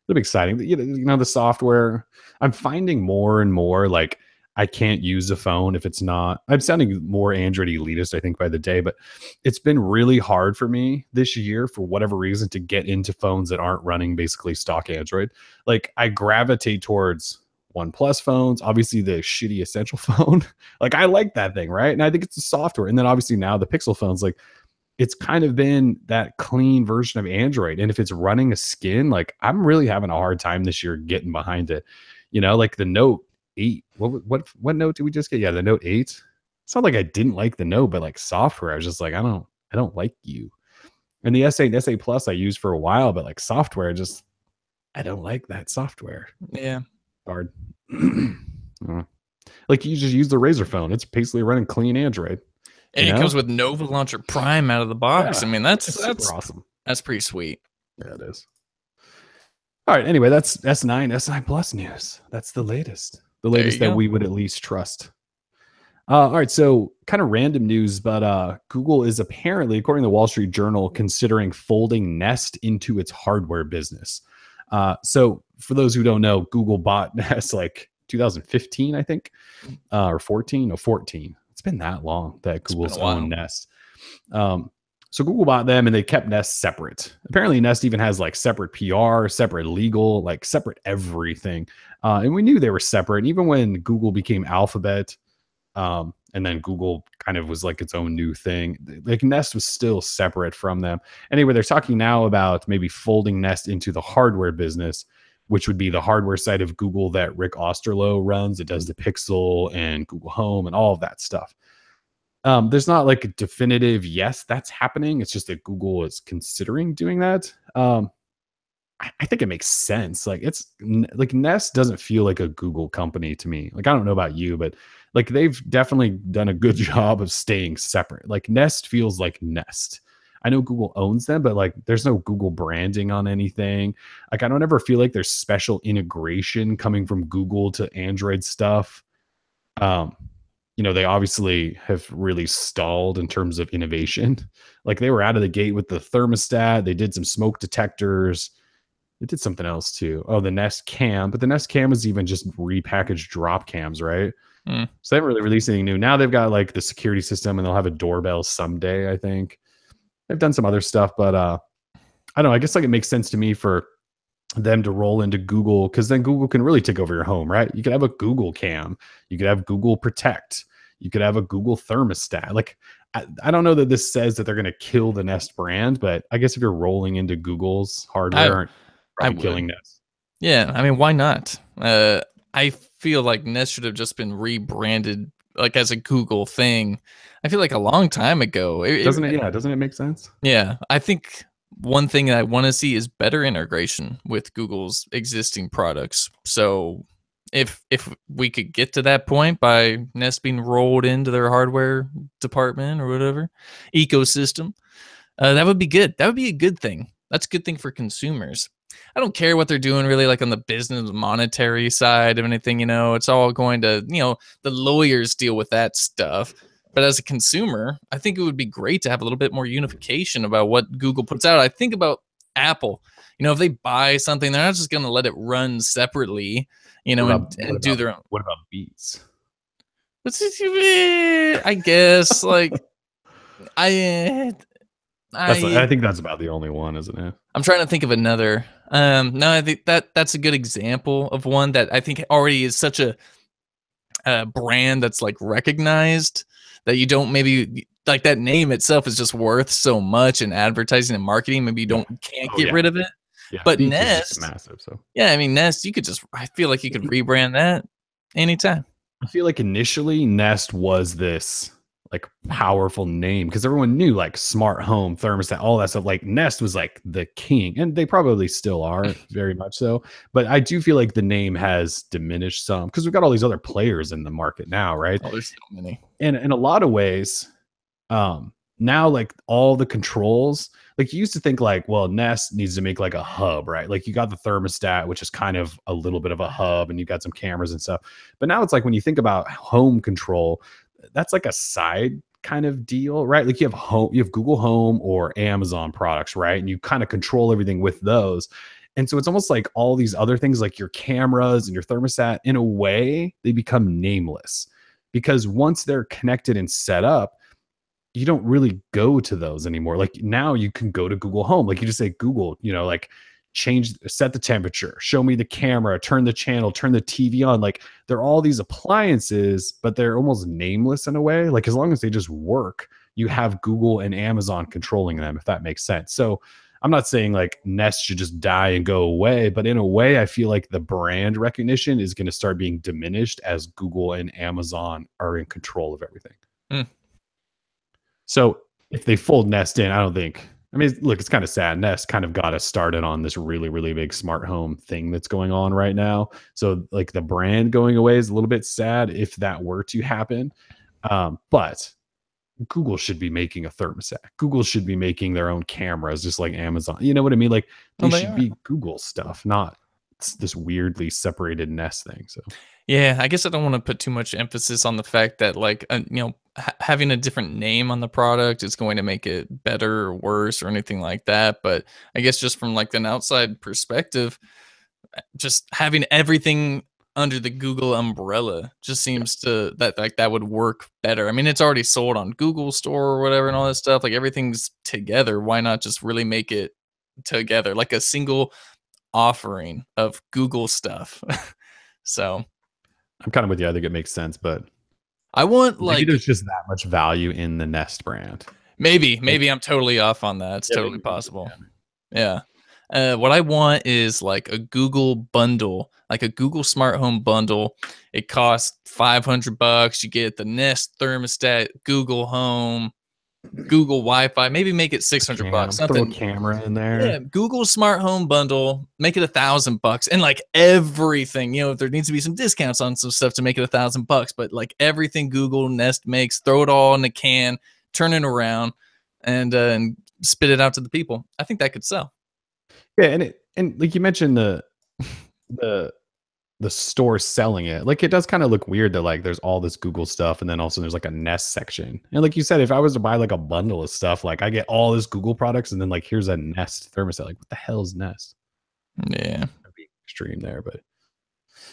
it'll be exciting. The software. I'm finding more and more like I can't use a phone if it's not. I'm sounding more Android elitist, I think, by the day, but it's been really hard for me this year, for whatever reason, to get into phones that aren't running basically stock Android. Like I gravitate towards OnePlus phones, obviously the shitty Essential phone. Like I like that thing, right? And I think it's the software. And then obviously now the Pixel phones, like it's kind of been that clean version of Android. And if it's running a skin, like I'm really having a hard time this year getting behind it. Like the Note 8. What Note did we just get? Yeah, the Note 8. It's not like I didn't like the Note, but like software, I was just like, I don't like you. And the S8 and S8 Plus I used for a while, but like software, I don't like that software.
Yeah.
Hard. Like you just use the Razer phone. It's basically running clean Android.
And it comes with Nova Launcher Prime out of the box.
Yeah,
I mean, that's
super awesome.
That's pretty sweet.
Yeah, it is. All right. Anyway, that's S9 Plus news. That's the latest. The latest that we would at least trust. All right. So kind of random news, but Google is apparently, according to the Wall Street Journal, considering folding Nest into its hardware business. So for those who don't know, Google bought Nest like 2015, I think, or 14. It's been that long that Google's owned Nest. So Google bought them and they kept Nest separate. Apparently Nest even has like separate PR, separate legal, like separate everything. And we knew they were separate. Even when Google became Alphabet, and then Google kind of was like its own new thing, like Nest was still separate from them. Anyway, they're talking now about maybe folding Nest into the hardware business, which would be the hardware side of Google that Rick Osterloh runs. It does the Pixel and Google Home and all of that stuff. There's not like a definitive yes, that's happening. It's just that Google is considering doing that. I think it makes sense. Like it's like Nest doesn't feel like a Google company to me. Like I don't know about you, but like they've definitely done a good job of staying separate. Like Nest feels like Nest. I know Google owns them, but like there's no Google branding on anything. Like I don't ever feel like there's special integration coming from Google to Android stuff. They obviously have really stalled in terms of innovation. Like they were out of the gate with the thermostat. They did some smoke detectors. They did something else too. Oh, the Nest Cam, but the Nest Cam is even just repackaged drop cams, right? So they haven't really released anything new. Now they've got like the security system and they'll have a doorbell someday, I think. They've done some other stuff, but I don't know. I guess like it makes sense to me for them to roll into Google, because then Google can really take over your home, right? You could have a Google Cam, you could have Google Protect, you could have a Google thermostat. Like I don't know that this says that they're going to kill the Nest brand, but I guess if you're rolling into Google's hardware, probably killing Nest.
Yeah, I mean, why not? I feel like Nest should have just been rebranded like as a Google thing. I feel like a long time ago.
Doesn't it? Yeah, doesn't it make sense?
Yeah, I think one thing that I want to see is better integration with Google's existing products. So if we could get to that point by Nest being rolled into their hardware department or whatever ecosystem, that would be good. That would be a good thing. That's a good thing for consumers. I don't care what they're doing really like on the business monetary side of anything, it's all going to, the lawyers deal with that stuff. But as a consumer, I think it would be great to have a little bit more unification about what Google puts out. I think about Apple. If they buy something, they're not just going to let it run separately, and do their own.
What about Beats?
I guess like I
I think that's about the only one, isn't it?
I'm trying to think of another. No, I think that's a good example of one that I think already is such a brand that's like recognized that you don't maybe like that name itself is just worth so much in advertising and marketing. Maybe you can't get rid of it.
Yeah,
but
Beats
Nest
is massive. So
yeah, I mean Nest, I feel like you could rebrand that anytime.
I feel like initially Nest was this like powerful name because everyone knew like smart home thermostat, all that stuff. Like Nest was like the king, and they probably still are very much so. But I do feel like the name has diminished some because we've got all these other players in the market now, right?
Oh, there's so many.
And in a lot of ways, now like all the controls, like you used to think like, well, Nest needs to make like a hub, right? Like you got the thermostat, which is kind of a little bit of a hub, and you got some cameras and stuff. But now it's like when you think about home control, that's like a side kind of deal, right? Like you have Google Home or Amazon products, right? And you kind of control everything with those. And so it's almost like all these other things like your cameras and your thermostat, in a way, they become nameless because once they're connected and set up, you don't really go to those anymore. Like now you can go to Google Home. Like you just say, Google, like set the temperature, show me the camera, turn the channel, turn the TV on. Like they're all these appliances, but they're almost nameless in a way. Like as long as they just work, you have Google and Amazon controlling them, if that makes sense. So I'm not saying like Nest should just die and go away, but in a way, I feel like the brand recognition is going to start being diminished as Google and Amazon are in control of everything. So if they fold Nest in, I don't think. I mean, look, it's kind of sad. Nest kind of got us started on this really, really big smart home thing that's going on right now. So like the brand going away is a little bit sad if that were to happen. But Google should be making a thermostat. Google should be making their own cameras, just like Amazon. You know what I mean? Like they should be Google stuff, not this weirdly separated Nest thing. So
yeah, I guess I don't want to put too much emphasis on the fact that like having a different name on the product is going to make it better or worse or anything like that. But I guess just from like an outside perspective, just having everything under the Google umbrella just seems that would work better. I mean, it's already sold on Google Store or whatever and all that stuff. Like everything's together. Why not just really make it together like a single offering of Google stuff? So
I'm kind of with you. I think it makes sense, but
I want
maybe there's just that much value in the Nest brand.
Maybe I'm totally off on that. It's totally possible. Yeah. What I want is like a Google bundle, like a Google smart home bundle. It costs $500. You get the Nest thermostat, Google Home, Google Wi-Fi. Maybe make it $600.
Throw a camera in there.
Yeah, Google smart home bundle. Make it $1,000, and like everything. There needs to be some discounts on some stuff to make it $1,000. But like everything Google Nest makes, throw it all in a can, turn it around, and spit it out to the people. I think that could sell.
Yeah, and like you mentioned the store selling it, like it does kind of look weird that like there's all this Google stuff and then also there's like a Nest section. And like you said, if I was to buy like a bundle of stuff, like I get all this Google products and then like here's a Nest thermostat, like what the hell is Nest?
Yeah,
that'd be extreme there. But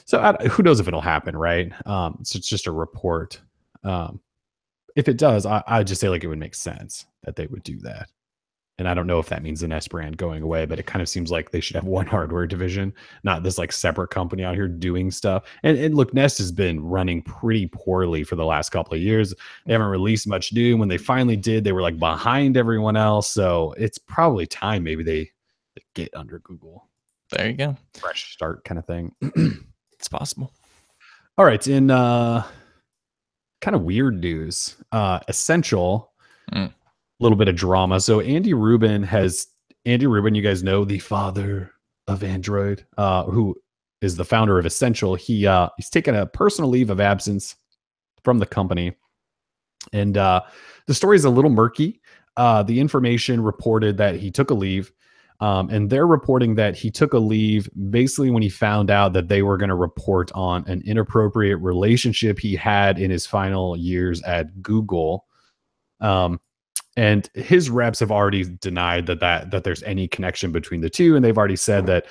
so who knows if it'll happen, right? So it's just a report. If it does, I just say like it would make sense that they would do that. And I don't know if that means the Nest brand going away, but it kind of seems like they should have one hardware division, not this like separate company out here doing stuff. And look, Nest has been running pretty poorly for the last couple of years. They haven't released much new. When they finally did, they were like behind everyone else. So it's probably time maybe they get under Google.
There you go.
Fresh start kind of thing.
It's possible.
All right. In kind kind of weird news. Essential,
Mm.
a little bit of drama. So Andy Rubin, you guys know, the father of Android, who is the founder of Essential. He's taken a personal leave of absence from the company. And the story is a little murky. The information reported that he took a leave. And they're reporting that he took a leave basically when he found out that they were going to report on an inappropriate relationship he had in his final years at Google. And his reps have already denied that there's any connection between the two, and they've already said that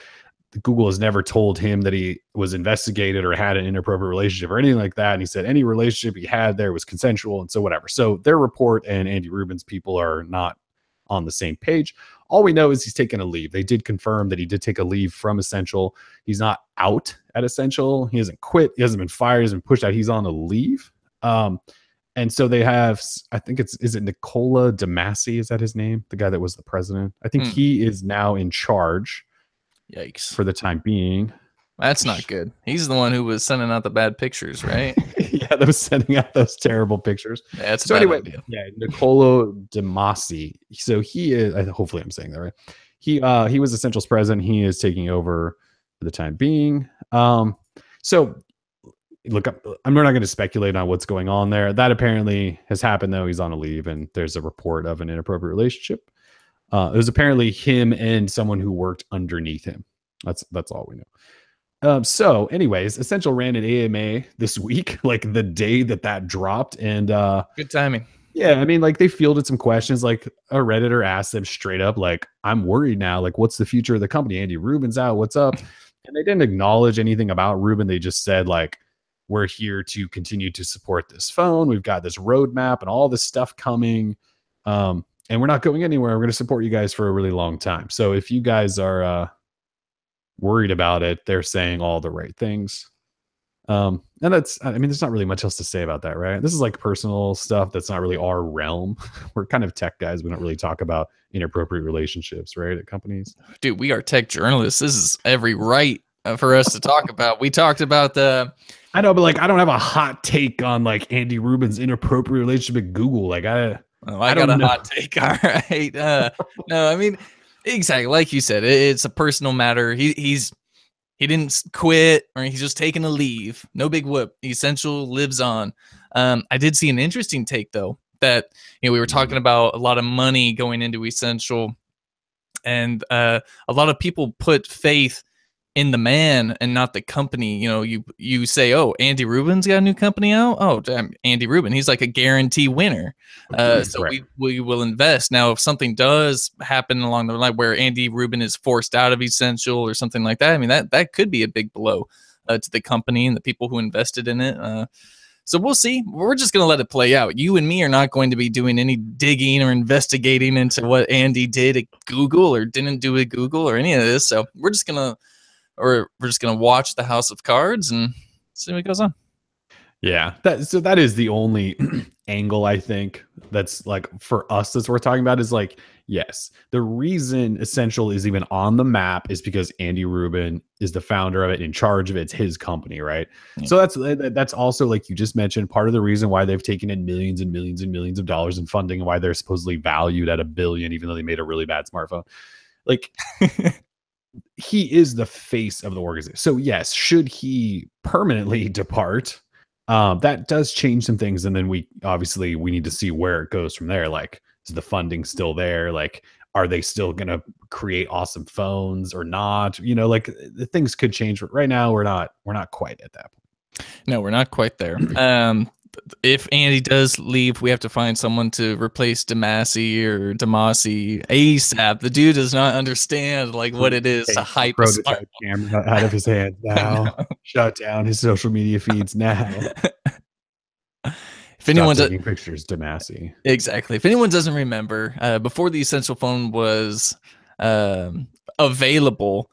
Google has never told him that he was investigated or had an inappropriate relationship or anything like that. And he said any relationship he had there was consensual, and so whatever. So their report and Andy Rubin's people are not on the same page. All we know is he's taken a leave. They did confirm that he did take a leave from Essential. He's not out at Essential. He hasn't quit. He hasn't been fired. He hasn't been pushed out. He's on a leave. And so they have, I think is it Nicola DeMasi? Is that his name? The guy that was the president? I think he is now in charge.
Yikes.
For the time being.
That's not good. He's the one who was sending out the bad pictures, right?
Yeah, that was sending out those terrible pictures.
Yeah, that's
so anyway, idea. Yeah, Nicola DeMasi. So he is, hopefully I'm saying that right. He was Essential's president. He is taking over for the time being. So look, I'm not going to speculate on what's going on there. That apparently has happened, though. He's on a leave, and there's a report of an inappropriate relationship. It was apparently him and someone who worked underneath him. That's all we know. So anyways, Essential ran an AMA this week, like the day that dropped. And
good timing.
Yeah, I mean, like they fielded some questions. Like a Redditor asked them straight up, like, I'm worried now. Like, what's the future of the company? Andy Rubin's out. What's up? And they didn't acknowledge anything about Rubin. They just said, like, we're here to continue to support this phone. We've got this roadmap and all this stuff coming. And we're not going anywhere. We're going to support you guys for a really long time. So if you guys are worried about it, they're saying all the right things. And that's, I mean, there's not really much else to say about that, right? This is like personal stuff. That's not really our realm. We're kind of tech guys. We don't really talk about inappropriate relationships, right? At companies.
Dude, we are tech journalists. This is every right for us to talk about. We talked about
I know, but like, I don't have a hot take on like Andy Rubin's inappropriate relationship at Google. Like I
got a hot take. All right. No, I mean, exactly. Like you said, it's a personal matter. He didn't quit, or he's just taking a leave. No big whoop. Essential lives on. I did see an interesting take though, that, we were talking about a lot of money going into Essential, and a lot of people put faith in the man and not the company. You say, oh, Andy Rubin's got a new company out. Oh, damn, Andy Rubin, he's like a guarantee winner. So right. we will invest. Now, if something does happen along the line where Andy Rubin is forced out of Essential or something like that, I mean, that could be a big blow to the company and the people who invested in it. So we'll see. We're just going to let it play out. You and me are not going to be doing any digging or investigating into what Andy did at Google or didn't do at Google or any of this. So we're just going to watch the House of Cards and see what goes on.
Yeah, that is the only angle I think that's like for us that's worth talking about is like, yes, the reason Essential is even on the map is because Andy Rubin is the founder of it, in charge of it. It's his company, right? Yeah. So that's also, like you just mentioned, part of the reason why they've taken in millions and millions and millions of dollars in funding, and why they're supposedly valued at $1 billion, even though they made a really bad smartphone. Like, he is the face of the organization. So yes, should he permanently depart, that does change some things. And then we need to see where it goes from there. Like, is the funding still there? Like, are they still going to create awesome phones or not? Like the things could change. But right now we're not quite at that point.
No, we're not quite there. If Andy does leave, we have to find someone to replace DeMasi ASAP. The dude does not understand like what it is to hype a
prototype camera out of his hands now. Shut down his social media feeds now.
If anyone
taking pictures, DeMasi.
Exactly. If anyone doesn't remember, before the Essential phone was available,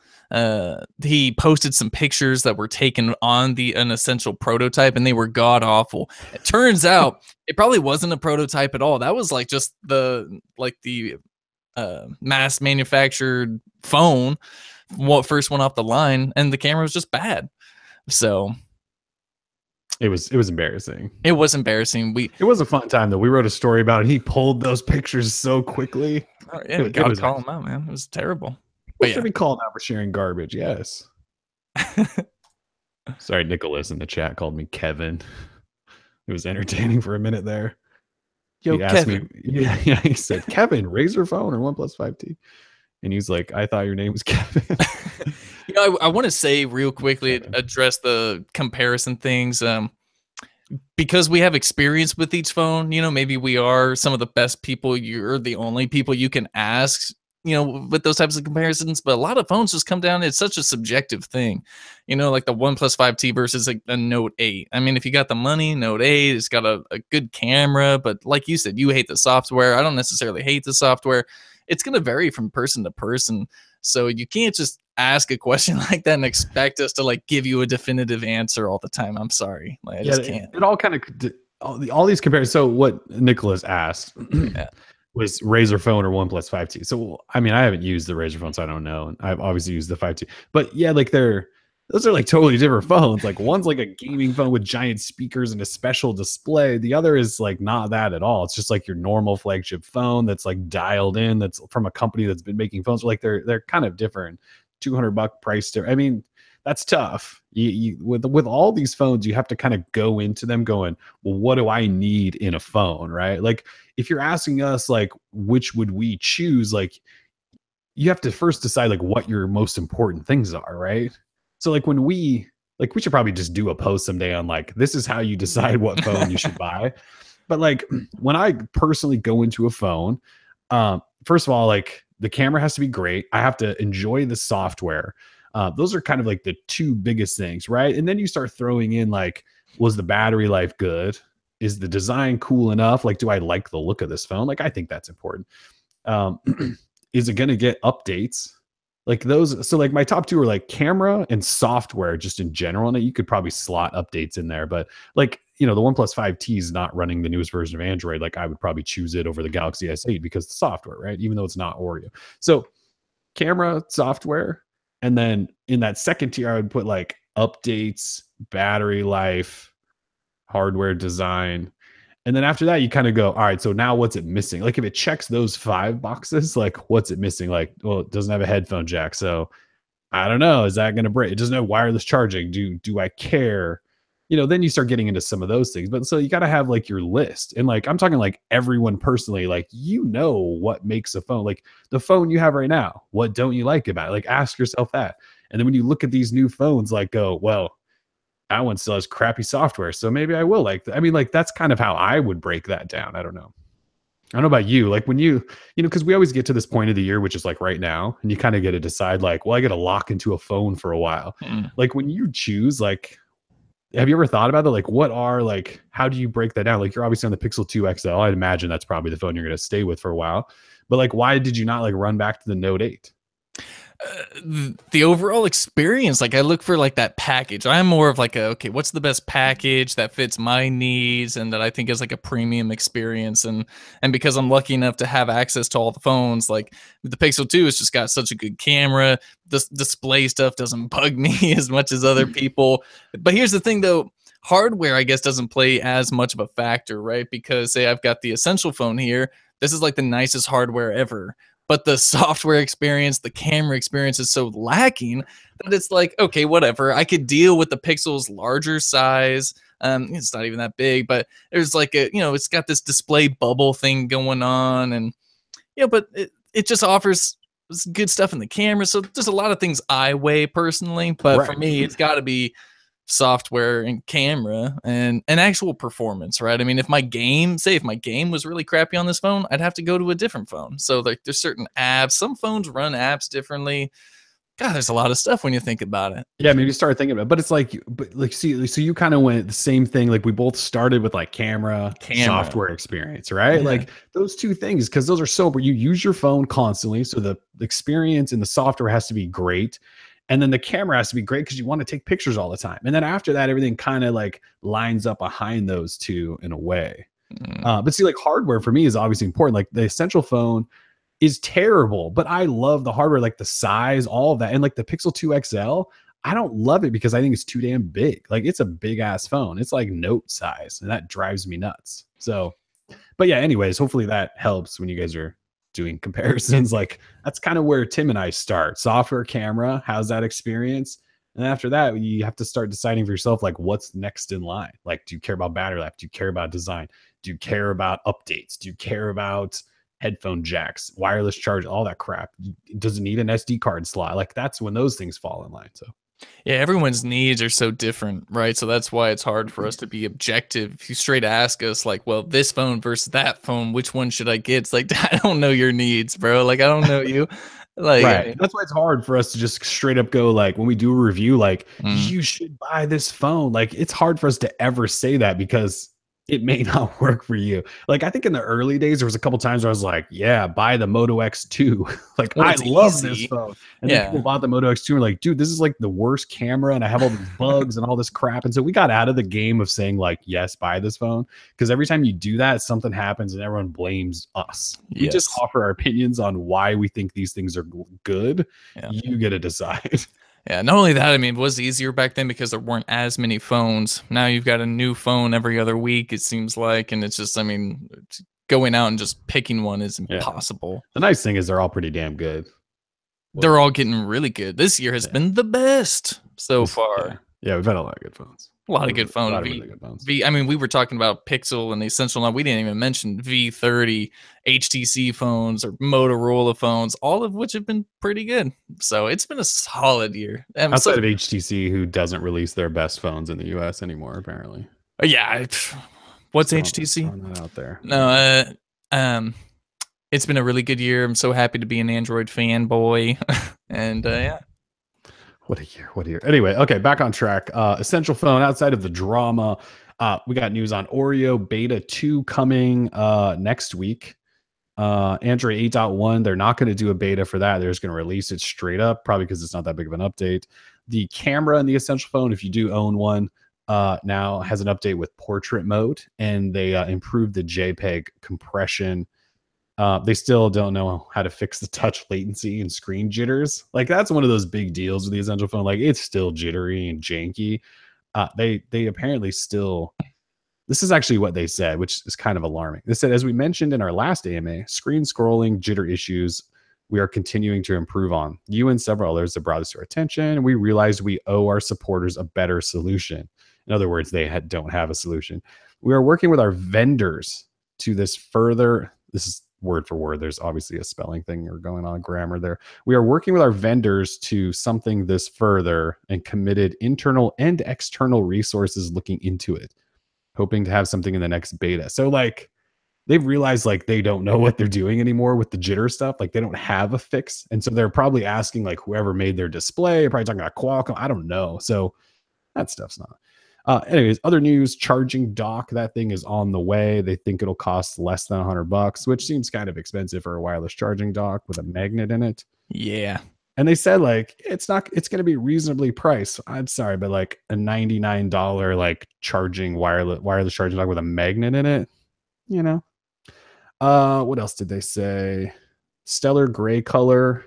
he posted some pictures that were taken on an Essential prototype, and they were god awful. It turns out it probably wasn't a prototype at all. That was like just the mass manufactured phone, first one off the line, and the camera was just bad. So
It was embarrassing.
It was embarrassing.
It was a fun time though. We wrote a story about it. He pulled those pictures so quickly.
Oh, yeah, we
It
gotta
was
call
nice.
him out, man. It was terrible.
We
But
should
yeah.
be called out for sharing garbage. Yes. Sorry, Nicholas in the chat called me Kevin. It was entertaining for a minute there.
Yo,
He asked
Kevin.
me, yeah, he said, Kevin, Razer Phone or OnePlus 5T? And he's like, I thought your name was Kevin.
I want to say real quickly,
Kevin.
address the comparison things. Because we have experience with each phone, maybe we are some of the best people. You're the only people you can ask, with those types of comparisons. But a lot of phones just come down. It's such a subjective thing, like the OnePlus 5T versus a Note 8. I mean, if you got the money, Note 8, it's got a good camera. But like you said, you hate the software. I don't necessarily hate the software. It's going to vary from person to person. So you can't just ask a question like that and expect us to like give you a definitive answer all the time. I'm sorry. Like, I just can't.
It all kind of all these comparisons. So what Nicholas asked
Yeah.
was Razer Phone or OnePlus 5T. So I mean, I haven't used the Razer Phone, so I don't know. And I've obviously used the 5T. But yeah, like those are like totally different phones. Like one's like a gaming phone with giant speakers and a special display. The other is like not that at all. It's just like your normal flagship phone that's like dialed in. That's from a company that's been making phones. Like they're kind of different. $200 price. I mean, that's tough. You with all these phones, you have to kind of go into them going, well, what do I need in a phone, right? Like if you're asking us like which would we choose, like you have to first decide like what your most important things are, right? So like we should probably just do a post someday on like this is how you decide what phone you should buy. But like when I personally go into a phone, first of all, like the camera has to be great. I have to enjoy the software. Those are kind of like the two biggest things, right? And then you start throwing in like, was the battery life good? Is the design cool enough? Like, do I like the look of this phone? Like, I think that's important. Is it going to get updates? Like those. So like my top two are like camera and software just in general. And you could probably slot updates in there, but like, the OnePlus 5T is not running the newest version of Android. Like I would probably choose it over the Galaxy S8 because the software, right? Even though it's not Oreo. So camera, software, and then in that second tier, I would put like updates, battery life, hardware design. And then after that, you kind of go, all right, so now what's it missing? Like if it checks those 5 boxes, like what's it missing? Like, well, it doesn't have a headphone jack. So I don't know. Is that going to break? It doesn't have wireless charging. Do I care? Then you start getting into some of those things. But so you got to have like your list. And like I'm talking like everyone personally, like what makes a phone, like the phone you have right now. What don't you like about it? Like ask yourself that. And then when you look at these new phones, like go, well, that one still has crappy software. So maybe I will like, I mean, like that's kind of how I would break that down. I don't know about you. Like when because we always get to this point of the year, which is like right now, and you kind of get to decide like, well, I got to lock into a phone for a while. Like when you choose, like, have you ever thought about that? Like, how do you break that down? Like, you're obviously on the Pixel 2 XL. I'd imagine that's probably the phone you're going to stay with for a while. But like, why did you not like run back to the Note 8?
The overall experience, like I look for like that package. I'm more of like okay, what's the best package that fits my needs and that I think is like a premium experience, and because I'm lucky enough to have access to all the phones, like the Pixel 2 has just got such a good camera. The display stuff doesn't bug me as much as other people. But here's the thing though, hardware I guess doesn't play as much of a factor, right? Because say I've got the Essential phone here, this is like the nicest hardware ever, but the software experience, the camera experience is so lacking that it's like, okay, whatever. I could deal with the Pixel's larger size. It's not even that big, but there's like it's got this display bubble thing going on, and but it just offers good stuff in the camera. So there's a lot of things I weigh personally, but for me, it's got to be software and camera and actual performance, right? I mean, if my game was really crappy on this phone, I'd have to go to a different phone. So like there's certain apps, some phones run apps differently. God, there's a lot of stuff when you think about it.
Yeah, maybe start thinking about it. But it's like, see, so you kind of went the same thing. Like we both started with like camera. Software experience, right? Yeah. Like those two things, because those are so, you use your phone constantly. So the experience and the software has to be great. And then the camera has to be great because you want to take pictures all the time. And then after that, everything kind of like lines up behind those two in a way. But see, like hardware for me is obviously important. Like the Essential phone is terrible, but I love the hardware, like the size, all of that. And like the Pixel 2 XL, I don't love it because I think it's too damn big. Like it's a big ass phone. It's like note size, and that drives me nuts. So, but yeah, anyways, hopefully that helps when you guys are doing comparisons. Like that's kind of where Tim and I start. Software, camera, how's that experience? And after that, you have to start deciding for yourself, like what's next in line. Like, do you care about battery life? Do you care about design? Do you care about updates? Do you care about headphone jacks, wireless charge, all that crap? Does it need an SD card slot? Like that's when those things fall in line. So
Yeah, everyone's needs are so different, right? So that's why it's hard for us to be objective. If you straight ask us, like, well, this phone versus that phone, which one should I get? It's like, I don't know your needs, bro. Like, I don't know you. Like, I
right.
mean,
That's why it's hard for us to just straight up go like when we do a review, like
mm,
you should buy this phone. Like it's hard for us to ever say that because it may not work for you. Like I think in the early days, there was a couple times where I was like, yeah, buy the Moto X2. Like
well,
I
it's
love this
easy.
phone. And then
Yeah.
people bought the Moto X2 and were like, dude, this is like the worst camera and I have all these bugs and all this crap. And so we got out of the game of saying like, yes, buy this phone. Because every time you do that, something happens and everyone blames us. We just
Yes.
offer our opinions on why we think these things are good.
Yeah.
You get to decide.
Yeah. Not only that, I mean, it was easier back then because there weren't as many phones. Now you've got a new phone every other week, it seems like. And it's just, I mean, going out and just picking one is
Yeah.
impossible.
The nice thing is they're all pretty damn good.
They're all getting really good. This year has been the best so far.
Yeah, we've had a lot of good phones.
A lot of good phones.
A lot of really good phones.
I mean, we were talking about Pixel and the Essential line. We didn't even mention V30, HTC phones, or Motorola phones, all of which have been pretty good. So it's been a solid year.
Outside of HTC, who doesn't release their best phones in the US anymore, apparently.
Yeah. What's
Throwing
HTC?
that out there.
No, it's been a really good year. I'm so happy to be an Android fanboy. And yeah.
What a year. What a year. Anyway, okay, back on track. Essential phone outside of the drama. We got news on Oreo Beta 2 coming next week. Android 8.1, they're not going to do a beta for that. They're just going to release it straight up, probably because it's not that big of an update. The camera in the Essential phone, if you do own one, now has an update with portrait mode, and they improved the JPEG compression. They still don't know how to fix the touch latency and screen jitters. Like that's one of those big deals with the Essential phone. Like it's still jittery and janky. They apparently still. This is actually what they said, which is kind of alarming. They said, as we mentioned in our last AMA, screen scrolling jitter issues we are continuing to improve on. You and several others have brought this to our attention, and we realized we owe our supporters a better solution. In other words, they don't have a solution. We are working with our vendors to this further. This is word for word. There's obviously a spelling thing or going on grammar there. We are working with our vendors to something this further and committed internal and external resources looking into it, hoping to have something in the next beta. So like they've realized like they don't know what they're doing anymore with the jitter stuff. Like they don't have a fix. And so they're probably asking like whoever made their display, probably talking about Qualcomm. I don't know. So that stuff's not. Anyways, other news, charging dock, that thing is on the way. They think it'll cost less than $100, which seems kind of expensive for a wireless charging dock with a magnet in it.
Yeah.
And they said like it's going to be reasonably priced. I'm sorry, but like a $99 like charging wireless charging dock with a magnet in it, you know. What else did they say? Stellar gray color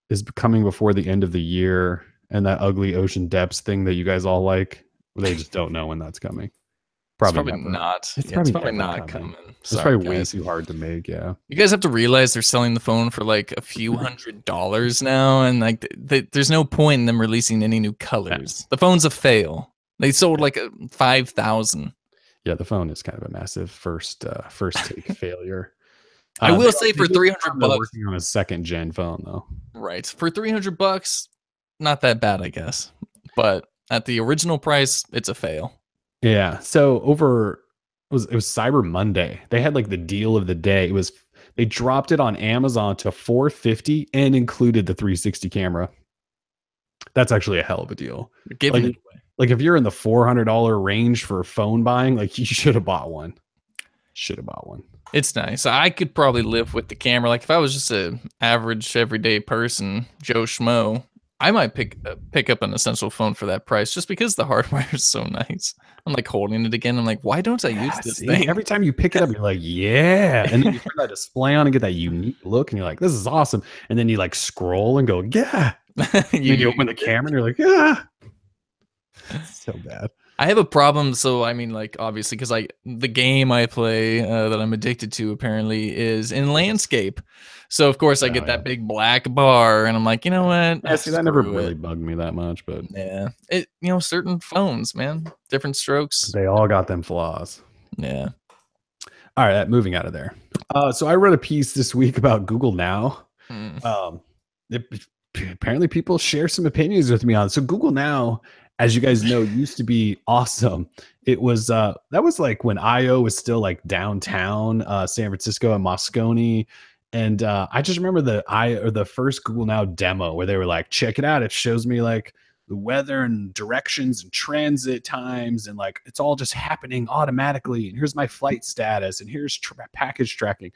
is coming before the end of the year, and that ugly ocean depths thing that you guys all like, they just don't know when that's coming. Probably
not.
It's
probably not coming.
It's probably way too hard to make. Yeah.
You guys have to realize they're selling the phone for like a few $100s now, and like there's no point in them releasing any new colors. The phone's a fail. They sold like a 5,000.
Yeah, the phone is kind of a massive first take failure.
I will say for $300,
working on a second gen phone though. Right.
For $300, not that bad, I guess. But at the original price, it's a fail.
Yeah. So it was Cyber Monday. They had like the deal of the day. They dropped it on Amazon to $450 and included the 360 camera. That's actually a hell of a deal.
You're giving it away.
Like if you're in the $400 range for phone buying, like you should have bought one. It's
nice. I could probably live with the camera. Like if I was just a average everyday person, Joe Schmo, I might pick up an Essential phone for that price just because the hardware is so nice. I'm like holding it again. I'm like, why don't I use this thing?
Every time you pick it up, you're like, yeah. And then you turn that display on and get that unique look, and you're like, this is awesome. And then you like scroll and go, yeah, Then you open the camera and you're like, ah, it's so bad.
I have a problem. So I mean, like obviously, because the game I play that I'm addicted to apparently is in landscape. So of course I get that big black bar, and I'm like, you know what?
Yeah, see, that never really bugged me that much, but
yeah, certain phones, man, different strokes.
they all got them flaws.
Yeah.
All right, moving out of there. So I read a piece this week about Google Now. Apparently people share some opinions with me on it. So Google Now, as you guys know, used to be awesome. It was that was like when IO was still like downtown San Francisco and Moscone. And I just remember the first Google Now demo where they were like, check it out. It shows me like the weather and directions and transit times, and like it's all just happening automatically. And here's my flight status, and here's package tracking.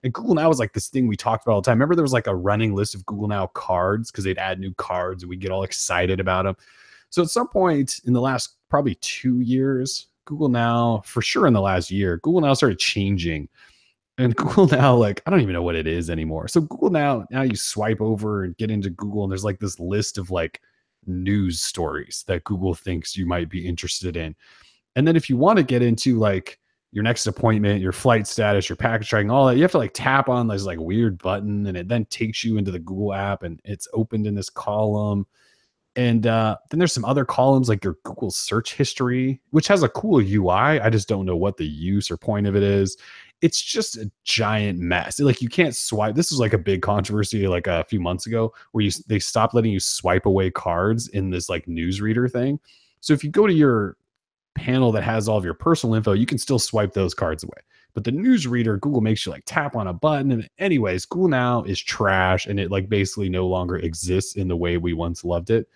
And Google Now was like this thing we talked about all the time. Remember, there was like a running list of Google Now cards because they'd add new cards and we'd get all excited about them. So at some point in the last probably 2 years, Google Now, for sure in the last year, Google Now started changing. And Google Now, like, I don't even know what it is anymore. So Google Now you swipe over and get into Google, and there's like this list of like news stories that Google thinks you might be interested in. And then if you want to get into like your next appointment, your flight status, your package tracking, all that, you have to like tap on this like weird button, and it then takes you into the Google app, and it's opened in this column. And then there's some other columns like your Google search history, which has a cool UI. I just don't know what the use or point of it is. It's just a giant mess. Like you can't swipe. This is like a big controversy like a few months ago where they stopped letting you swipe away cards in this like newsreader thing. So if you go to your panel that has all of your personal info, you can still swipe those cards away. But the newsreader, Google makes you like tap on a button. And anyways, Google Now is trash, and it like basically no longer exists in the way we once loved it.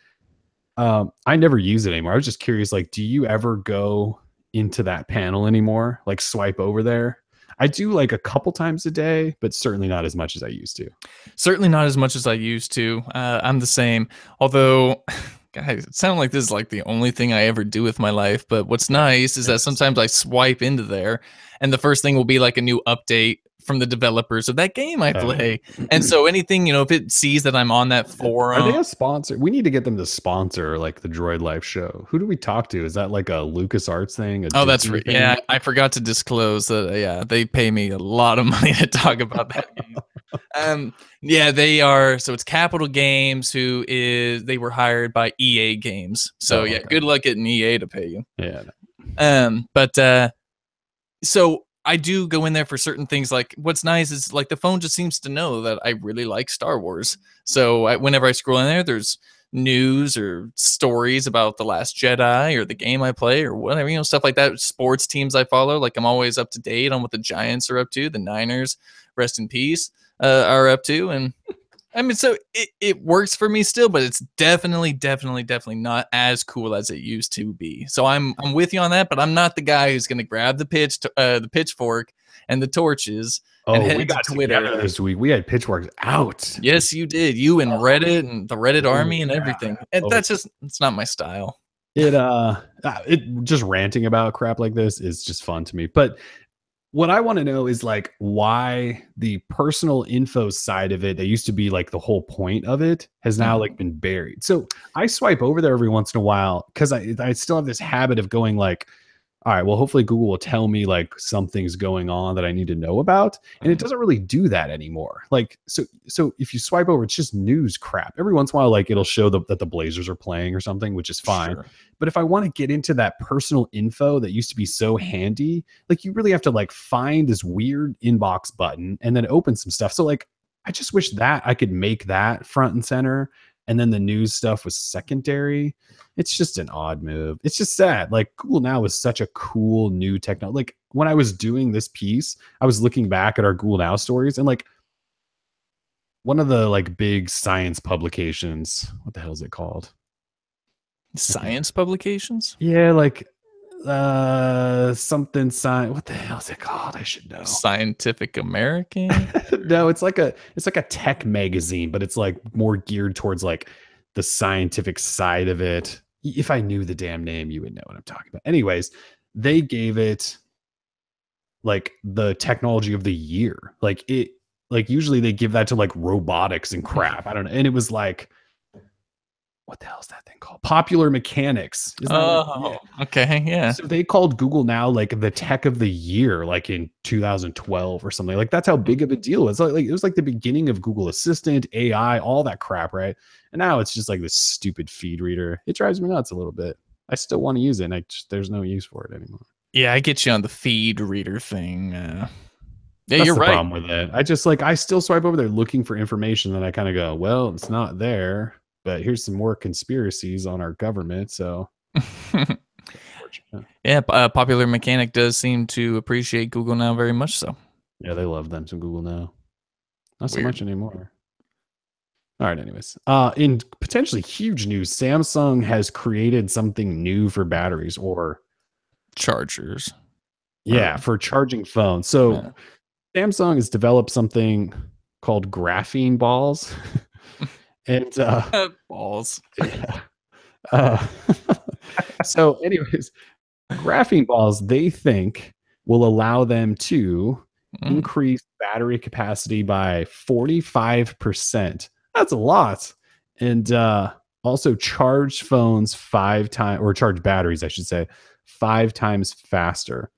I never use it anymore. I was just curious, like, do you ever go into that panel anymore? Like swipe over there? I do like a couple times a day, but certainly not as much as I used to.
Certainly not as much as I used to. I'm the same. Although, guys, it sounds like this is like the only thing I ever do with my life. But what's nice is that sometimes I swipe into there, and the first thing will be like a new update from the developers of that game I play. And so anything, if it sees that I'm on that forum.
Are they a sponsor? We need to get them to sponsor like the Droid Life Show. Who do we talk to? Is that like a LucasArts thing?
Oh, that's right. Yeah, I forgot to disclose that. Yeah, they pay me a lot of money to talk about that game. Yeah, they are. So it's Capital Games, they were hired by EA Games. So yeah, good luck getting EA to pay you.
Yeah.
So I do go in there for certain things. Like what's nice is like the phone just seems to know that I really like Star Wars. So whenever I scroll in there, there's news or stories about The Last Jedi or the game I play or whatever, stuff like that. Sports teams I follow. Like I'm always up to date on what the Giants are up to. The Niners, rest in peace, are up to. And I mean, so it works for me still, but it's definitely not as cool as it used to be. So I'm with you on that, but I'm not the guy who's going to grab the pitchfork and the torches and head to Twitter
this week. We had pitchforks out.
Yes, you did. You and Reddit and the Reddit army and everything. And it's not my style.
It just ranting about crap like this is just fun to me. But what I want to know is like why the personal info side of it that used to be like the whole point of it has now like been buried. So I swipe over there every once in a while because I still have this habit of going like, all right, well, hopefully Google will tell me like something's going on that I need to know about. And it doesn't really do that anymore. Like, so if you swipe over, it's just news crap. Every once in a while, like it'll show that the Blazers are playing or something, which is fine. Sure. But if I want to get into that personal info that used to be so handy, like you really have to like find this weird inbox button and then open some stuff. So like, I just wish that I could make that front and center, and then the news stuff was secondary. It's just an odd move. It's just sad. Like Google Now is such a cool new technology. Like when I was doing this piece, I was looking back at our Google Now stories, and like one of the like big science publications, what the hell is it called?
Science publications?
Yeah, like something science. What the hell is it called? I should know.
Scientific American?
No, it's like a tech magazine, but it's like more geared towards like the scientific side of it. If I knew the damn name, you would know what I'm talking about. Anyways, they gave it like the technology of the year. Like usually they give that to like robotics and crap. I don't know. And it was like what the hell is that thing called? Popular Mechanics. Isn't that what yeah.
Oh, okay, yeah.
So they called Google now like the tech of the year, like in 2012 or something. Like that's how big of a deal it's like it was like the beginning of Google Assistant, AI, all that crap, right? And now it's just like this stupid feed reader. It drives me nuts a little bit. I still want to use it, and there's no use for it anymore.
Yeah, I get you on the feed reader thing. Yeah,
That's
you're
the
right.
problem with it. I just like I still swipe over there looking for information, and I kind of go, well, it's not there. But here's some more conspiracies on our government. So
Yeah, Popular Mechanic does seem to appreciate Google now very much so.
yeah, they love them some Google now. Not so
Weird.
much anymore. All right, anyways. In potentially huge news, Samsung has created something new for batteries or
Chargers.
yeah, for charging phones. So
Yeah.
Samsung has developed something called graphene balls. And
Balls.
yeah. Uh, so anyways, graphene balls they think will allow them to increase battery capacity by 45%. That's a lot. And also charge phones 5 times, or charge batteries, I should say, 5 times faster.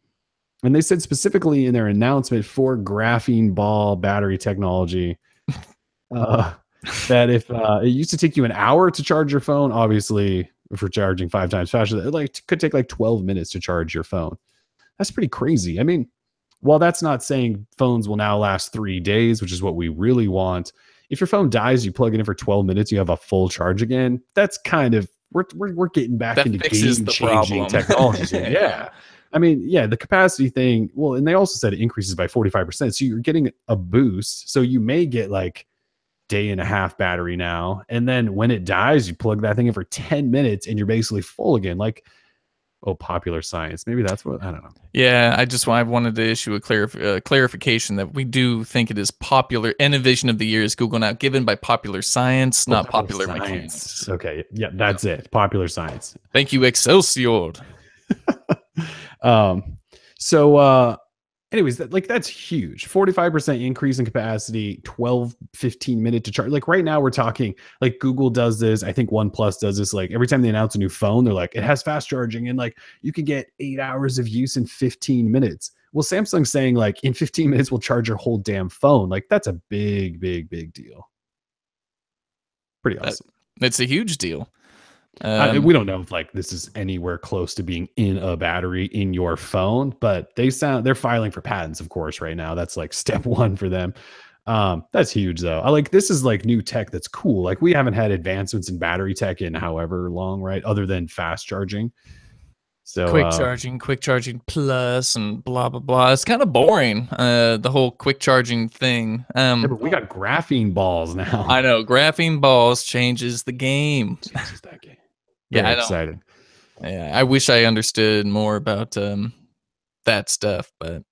And they said specifically in their announcement for graphene ball battery technology that if it used to take you an hour to charge your phone, obviously for charging 5 times faster, it like could take like 12 minutes to charge your phone. That's pretty crazy. I mean, while that's not saying phones will now last 3 days, which is what we really want, if your phone dies, you plug it in for 12 minutes, you have a full charge again. That's kind of we're getting back
That
into
fixes the
game-changing
problem.
technologies here. Yeah. I mean, yeah, the capacity thing. Well, and they also said it increases by 45%. So you're getting a boost. So you may get like day and a half battery now. And then when it dies, you plug that thing in for 10 minutes and you're basically full again. Like, oh, Popular Science. Maybe that's what I don't know.
Yeah, I wanted to issue a clarification that we do think it is popular innovation of the year is Google now given by Popular Science, not Popular Mechanics.
Okay, yeah, that's it. Popular Science.
Thank you, Excelsior.
So anyways, that's huge. 45% increase in capacity, 15 minute to charge. Like right now we're talking like Google does this. I think OnePlus does this. Like every time they announce a new phone, they're like, it has fast charging and like you can get 8 hours of use in 15 minutes. Well, Samsung's saying like in 15 minutes we'll charge your whole damn phone. Like that's a big deal. Pretty awesome.
It's a huge deal.
We don't know if like this is anywhere close to being in a battery in your phone, but they're filing for patents, of course, right now. That's like step one for them. That's huge though. I like this is like new tech that's cool. Like we haven't had advancements in battery tech in however long, right? Other than fast charging. So
quick charging plus and blah blah blah. It's kind of boring. The whole quick charging thing.
yeah, but we got graphene balls now.
I know graphene balls changes the game.
Changes that game.
Yeah,
Very excited.
Yeah, I wish I understood more about that stuff, but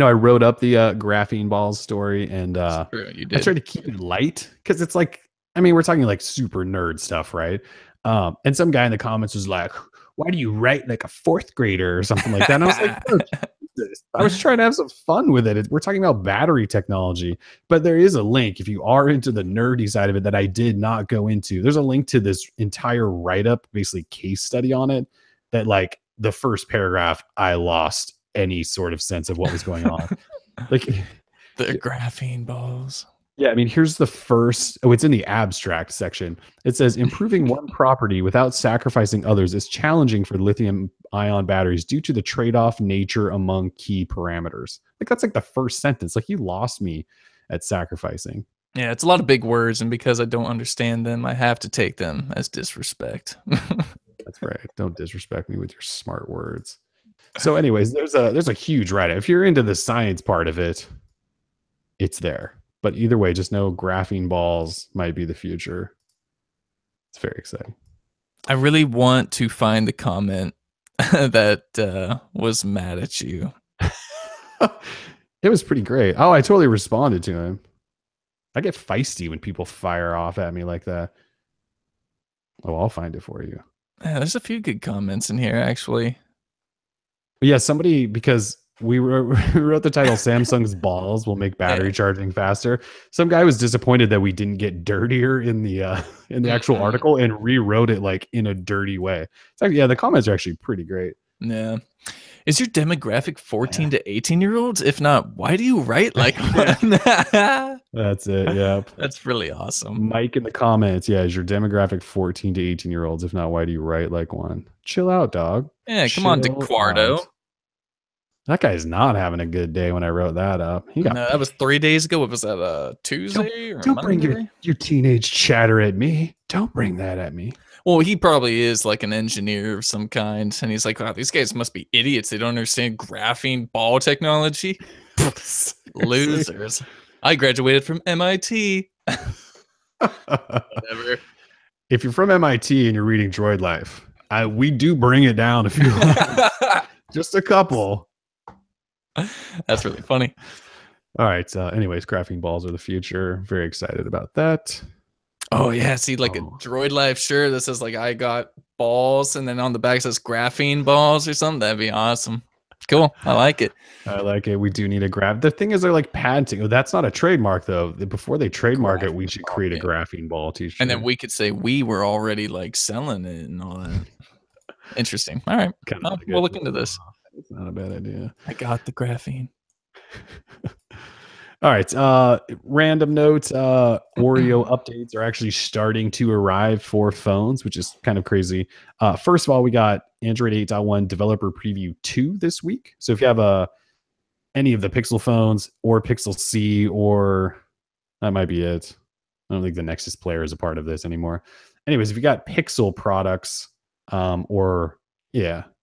I wrote up the graphene balls story, and
true, you did.
I tried to keep it light because it's like, I mean, we're talking like super nerd stuff, right? And some guy in the comments was like, "Why do you write like a fourth grader or something like that?" And I was like, "Oh, Jesus." I was trying to have some fun with it. We're talking about battery technology, but there is a link if you are into the nerdy side of it that I did not go into. There's a link to this entire write-up, basically case study on it, that like the first paragraph, I lost any sort of sense of what was going on. Like
the graphene balls.
Yeah, I mean, here's the first. Oh, it's in the abstract section. It says improving one property without sacrificing others is challenging for lithium-ion batteries due to the trade-off nature among key parameters. Like that's like the first sentence. Like you lost me at sacrificing.
Yeah, it's a lot of big words, and because I don't understand them, I have to take them as disrespect.
That's right. Don't disrespect me with your smart words. So, anyways, there's a huge write-up. If you're into the science part of it, it's there. But either way, just know graphene balls might be the future. It's very exciting.
I really want to find the comment that was mad at you.
It was pretty great. Oh, I totally responded to him. I get feisty when people fire off at me like that. Oh, I'll find it for you.
Yeah, there's a few good comments in here, actually.
But yeah, somebody, because we wrote the title Samsung's balls will make battery charging faster. Some guy was disappointed that we didn't get dirtier in the actual article and rewrote it like in a dirty way. It's like, yeah, the comments are actually pretty great.
Yeah. Is your demographic 14 to 18-year-olds? If not, why do you write like one?
That's it. Yeah.
That's really awesome.
Mike in the comments. Yeah. Is your demographic 14 to 18-year-olds? If not, why do you write like one? Chill out, dog.
Yeah, come on, DeQuardo.
That guy's not having a good day when I wrote that up.
No, that was 3 days ago. What was that, Tuesday or
don't
Monday?
Bring your teenage chatter at me. Don't bring that at me.
Well, he probably is like an engineer of some kind. And he's like, wow, these guys must be idiots. They don't understand graphene ball technology. Losers. I graduated from MIT. Whatever.
If you're from MIT and you're reading Droid Life, we do bring it down a few lines. Just a couple.
That's really funny.
All right. Anyways, graphene balls are the future. Very excited about that.
Oh yeah, see, like a Droid Life shirt that says like I got balls, and then on the back says graphene balls or something. That'd be awesome. Cool. I like it.
I like it. We do need a graph. The thing is, they're like patenting. Oh, that's not a trademark though. Before they trademark it, we should create a graphene ball t-shirt.
And then we could say we were already like selling it and all that. Interesting. All right. We'll look into this.
It's not a bad idea.
I got the graphene.
All right. Random notes. Oreo updates are actually starting to arrive for phones, which is kind of crazy. First of all, we got Android 8.1 Developer Preview 2 this week. So if you have any of the Pixel phones or Pixel C, or that might be it. I don't think the Nexus player is a part of this anymore. Anyways, if you got Pixel products,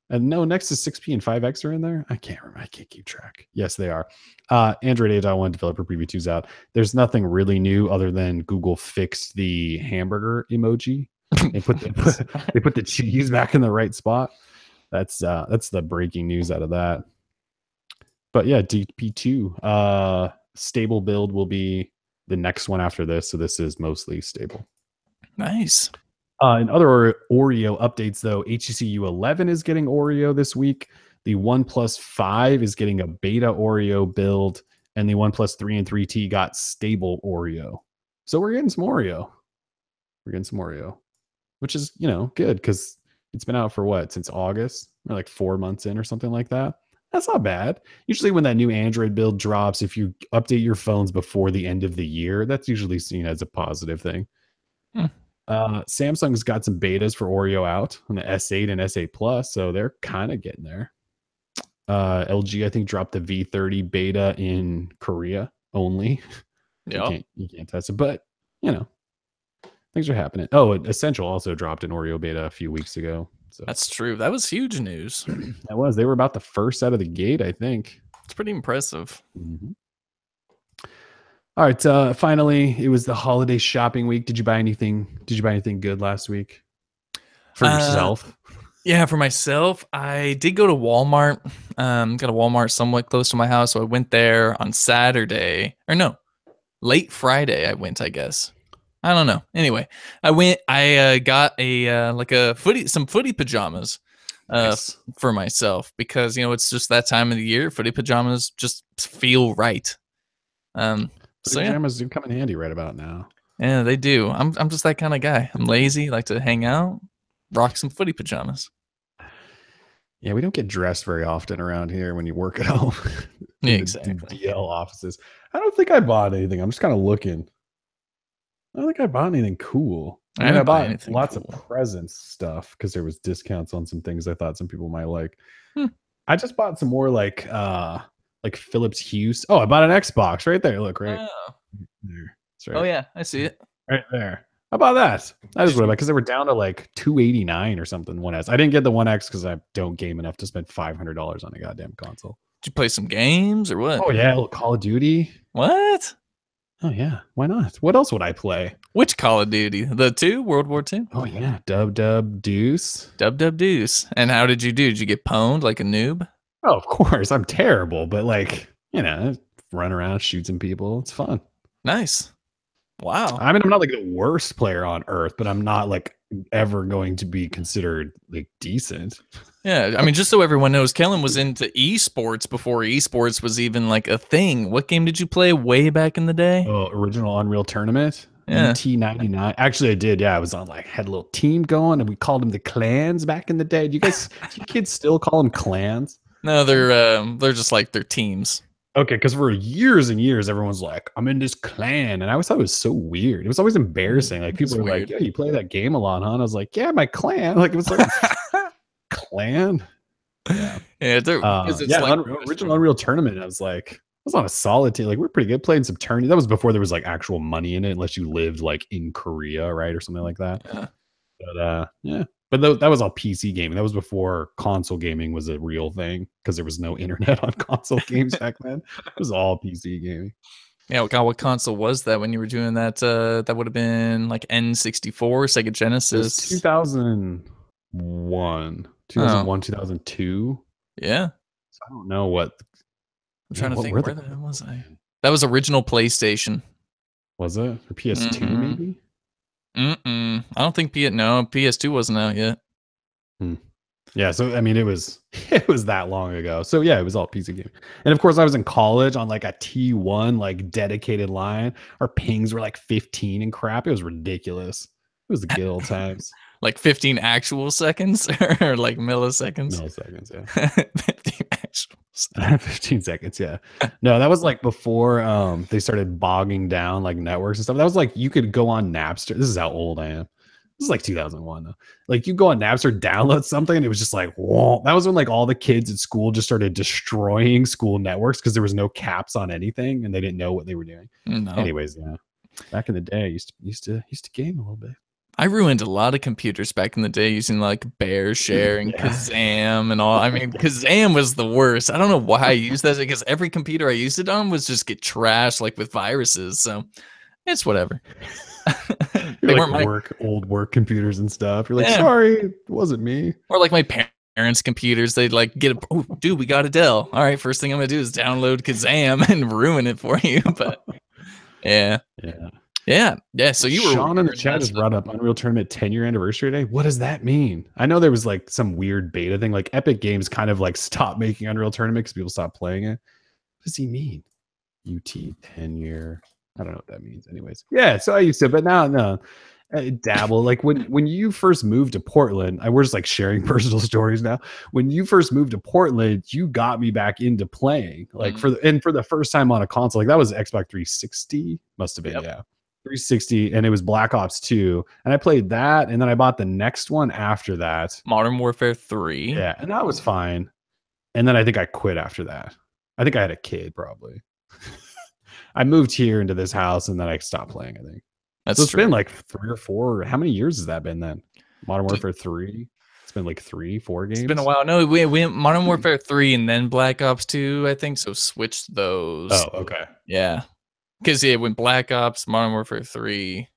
and no, Nexus 6P and 5X are in there. I can't remember. I can't keep track. Yes, they are. Android 8.1 Developer Preview 2's out. There's nothing really new other than Google fixed the hamburger emoji. They put the cheese back in the right spot. That's the breaking news out of that. But yeah, DP2 stable build will be the next one after this. So this is mostly stable.
Nice.
In other Oreo updates, though, HTC U11 is getting Oreo this week. The OnePlus 5 is getting a beta Oreo build, and the OnePlus 3 and 3T got stable Oreo. So we're getting some Oreo. Which is, good because it's been out for what, since August? Or like 4 months in or something like that. That's not bad. Usually when that new Android build drops, if you update your phones before the end of the year, that's usually seen as a positive thing. Samsung's got some betas for Oreo out on the S8 and S8 Plus, so they're kind of getting there. LG, I think, dropped the V30 beta in Korea only.
Yeah,
you can't test it, but things are happening. Oh, Essential also dropped an Oreo beta a few weeks ago. So
that's true. That was huge news.
That was. They were about the first out of the gate, I think.
It's pretty impressive.
Mm-hmm. All right. Finally, it was the holiday shopping week. Did you buy anything good last week for yourself?
Yeah, for myself, I did go to Walmart. Got a Walmart somewhat close to my house, so I went there on Saturday. Or no, late Friday I went, I guess. I don't know. Anyway, I went. I got some footy pajamas
Nice.
For myself because it's just that time of the year. Footy pajamas just feel right.
Pajamas do come in handy right about now.
Yeah, they do. I'm just that kind of guy. I'm lazy, like to hang out, rock some footy pajamas.
Yeah, we don't get dressed very often around here when you work at home.
Yeah, exactly.
DL offices. I don't think I bought anything. I'm just kind of looking. I don't think I bought anything cool. I bought lots of presents stuff because there was discounts on some things I thought some people might like. I just bought some more like Philips Hue. Oh, I bought an Xbox right there. Look, right there. Right.
Oh yeah, I see it
right there. How about that? That is what I bought because they were down to like $289 or something. One S. I didn't get the One X because I don't game enough to spend $500 on a goddamn console.
Did you play some games or what?
Oh yeah, a little Call of Duty.
What?
Oh yeah, why not? What else would I play?
Which Call of Duty? The 2? World War II?
Oh yeah, Dub Deuce.
Dub Deuce. And how did you do? Did you get pwned like a noob?
Oh, of course. I'm terrible, but run around, shoot some people. It's fun.
Nice. Wow.
I mean, I'm not like the worst player on earth, but I'm not like ever going to be considered like decent.
Yeah, I mean, just so everyone knows, Kellen was into esports before esports was even like a thing. What game did you play way back in the day?
Oh, original Unreal Tournament.
Yeah.
UT99. Actually, I did. Yeah, I was on like had a little team going, and we called them the clans back in the day. Do you kids still call them clans?
No, they're just like they're teams.
Okay, because for years and years, everyone's like, "I'm in this clan," and I always thought it was so weird. It was always embarrassing. Like
It's
people were like,
weird.
"Yeah, you play that game a lot, huh?" And I was like, "Yeah, my clan." Like it was like clan. Yeah.
Yeah, because it's
Yeah,
like
original Unreal Tournament. I was like, I was on a solid team. Like, we're pretty good playing some tourney. That was before there was like actual money in it, unless you lived like in Korea, right, or something like that.
yeah.
But yeah. But that was all PC gaming. That was before console gaming was a real thing because there was no internet on console games back then. It was all PC gaming.
Yeah, God, what console was that when you were doing that? That would have been like N64, Sega
It was
Genesis.
2001,
Oh,
2002.
yeah.
So I don't know what.
I'm
Yeah,
trying to
what
think
were
where
the
that was. That was original PlayStation.
was it for PS2
Mm-hmm.
maybe?
I don't think no, PS2 wasn't out yet.
Hmm. Yeah, so I mean, it was it was that long ago. So yeah, it was all PC gaming. And of course, I was in college on like a T1 like dedicated line. Our pings were like 15 and crap. It was ridiculous. It was the good old times.
Like 15 actual seconds or like milliseconds?
Milliseconds, yeah.
15 actual seconds.
15 seconds, yeah. No, that was like before they started bogging down like networks and stuff. That was like you could go on Napster. This is how old I am. This is like 2001 though. Like you go on Napster, download something, and it was just like, whoa. That was when like all the kids at school just started destroying school networks because there was no caps on anything and they didn't know what they were doing.
No.
Anyways, yeah. Back in the day, I used to game a little bit.
I ruined a lot of computers back in the day using like Bear Share and
Yeah.
Kazam and all. I mean, Kazam was the worst. I don't know why I used that because every computer I used it on was just get trashed like with viruses. So it's whatever.
You're like old work computers and stuff. You're like,
Yeah.
sorry, it wasn't me.
Or like my parents' computers, they'd like get a, oh, dude, we got a Dell. All right, first thing I'm gonna do is download Kazam and ruin it for you. But yeah. So you were
Sean in the chat just brought up Unreal Tournament 10-year anniversary day. What does that mean? I know there was like some weird beta thing. Like Epic Games kind of like stopped making Unreal Tournament because people stopped playing it. What does he mean? UT 10-year. I don't know what that means. Anyways, yeah. So I used to, but now no. Dabble. Like when you first moved to Portland, we're just like sharing personal stories now. When you first moved to Portland, you got me back into playing. Like for the first time on a console, like that was Xbox 360, must have been, yeah. 360, and it was Black Ops 2. And I played that, and then I bought the next one after that.
Modern Warfare 3.
Yeah, and that was fine. And then I think I quit after that. I think I had a kid probably. I moved here into this house and then I stopped playing, I think.
That's
so it's
true.
been like 3 or 4. How many years has that been then? Modern Warfare 3? It's been like 3, 4 games.
It's been a while. No, we went Modern Warfare 3 and then Black Ops 2, I think. So switched those.
Oh, okay.
Yeah. Because it went Black Ops, Modern Warfare 3,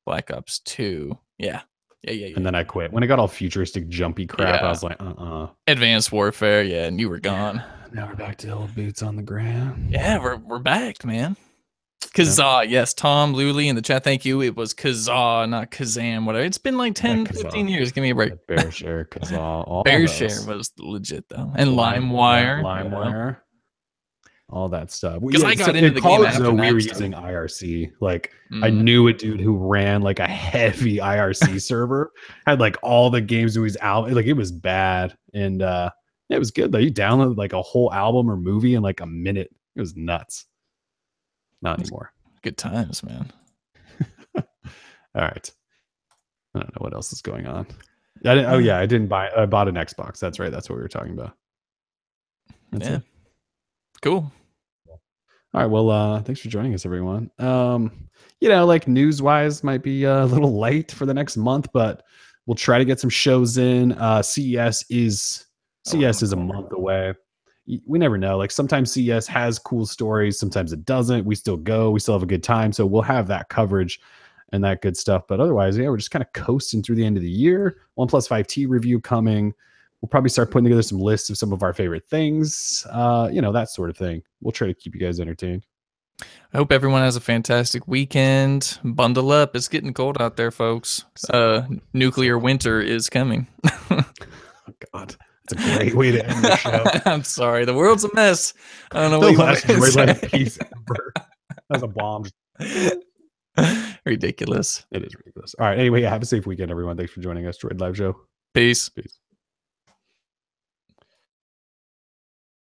Black Ops 2. Yeah.
And then I quit. When it got all futuristic, jumpy crap, I was like,
Advanced Warfare, yeah, and you were gone.
Now we're back to old boots on the ground.
Yeah, we're back, man. Kazaa, yes, Tom Luley in the chat, thank you. It was Kazaa, not Kazam, whatever. It's been like 10, 15 years. Give me a break.
Bear Share, Kazaa,
Bear Share was legit though. And LimeWire.
LimeWire. All that stuff.
Because I got into the game after
though,
that.
we were using IRC. Like I knew a dude who ran like a heavy IRC server, had like all the games he was out. Like it was bad. And it was good though. You downloaded like a whole album or movie in like a minute. It was nuts. Not anymore.
Good times, man.
All right. I don't know what else is going on. I didn't buy. I bought an Xbox. That's right. That's what we were talking about. That's it.
Cool.
All right. Well, thanks for joining us, everyone. Like news-wise might be a little late for the next month, but we'll try to get some shows in. CES is a month away. We never know. Like sometimes CES has cool stories, sometimes it doesn't. We still go. We still have a good time. So we'll have that coverage and that good stuff. But otherwise, we're just kind of coasting through the end of the year. OnePlus 5T review coming. We'll probably start putting together some lists of some of our favorite things, that sort of thing. We'll try to keep you guys entertained.
I hope everyone has a fantastic weekend. Bundle up. It's getting cold out there, folks. Nuclear winter is coming.
Oh, God. That's a great way to end the show.
I'm sorry. The world's a mess. I don't know
The
what you
last
want me to
Droid Life
say.
piece ever. That's a bomb.
Ridiculous.
It is ridiculous. All right. Anyway, have a safe weekend, everyone. Thanks for joining us. Droid Live Show.
Peace.
Peace.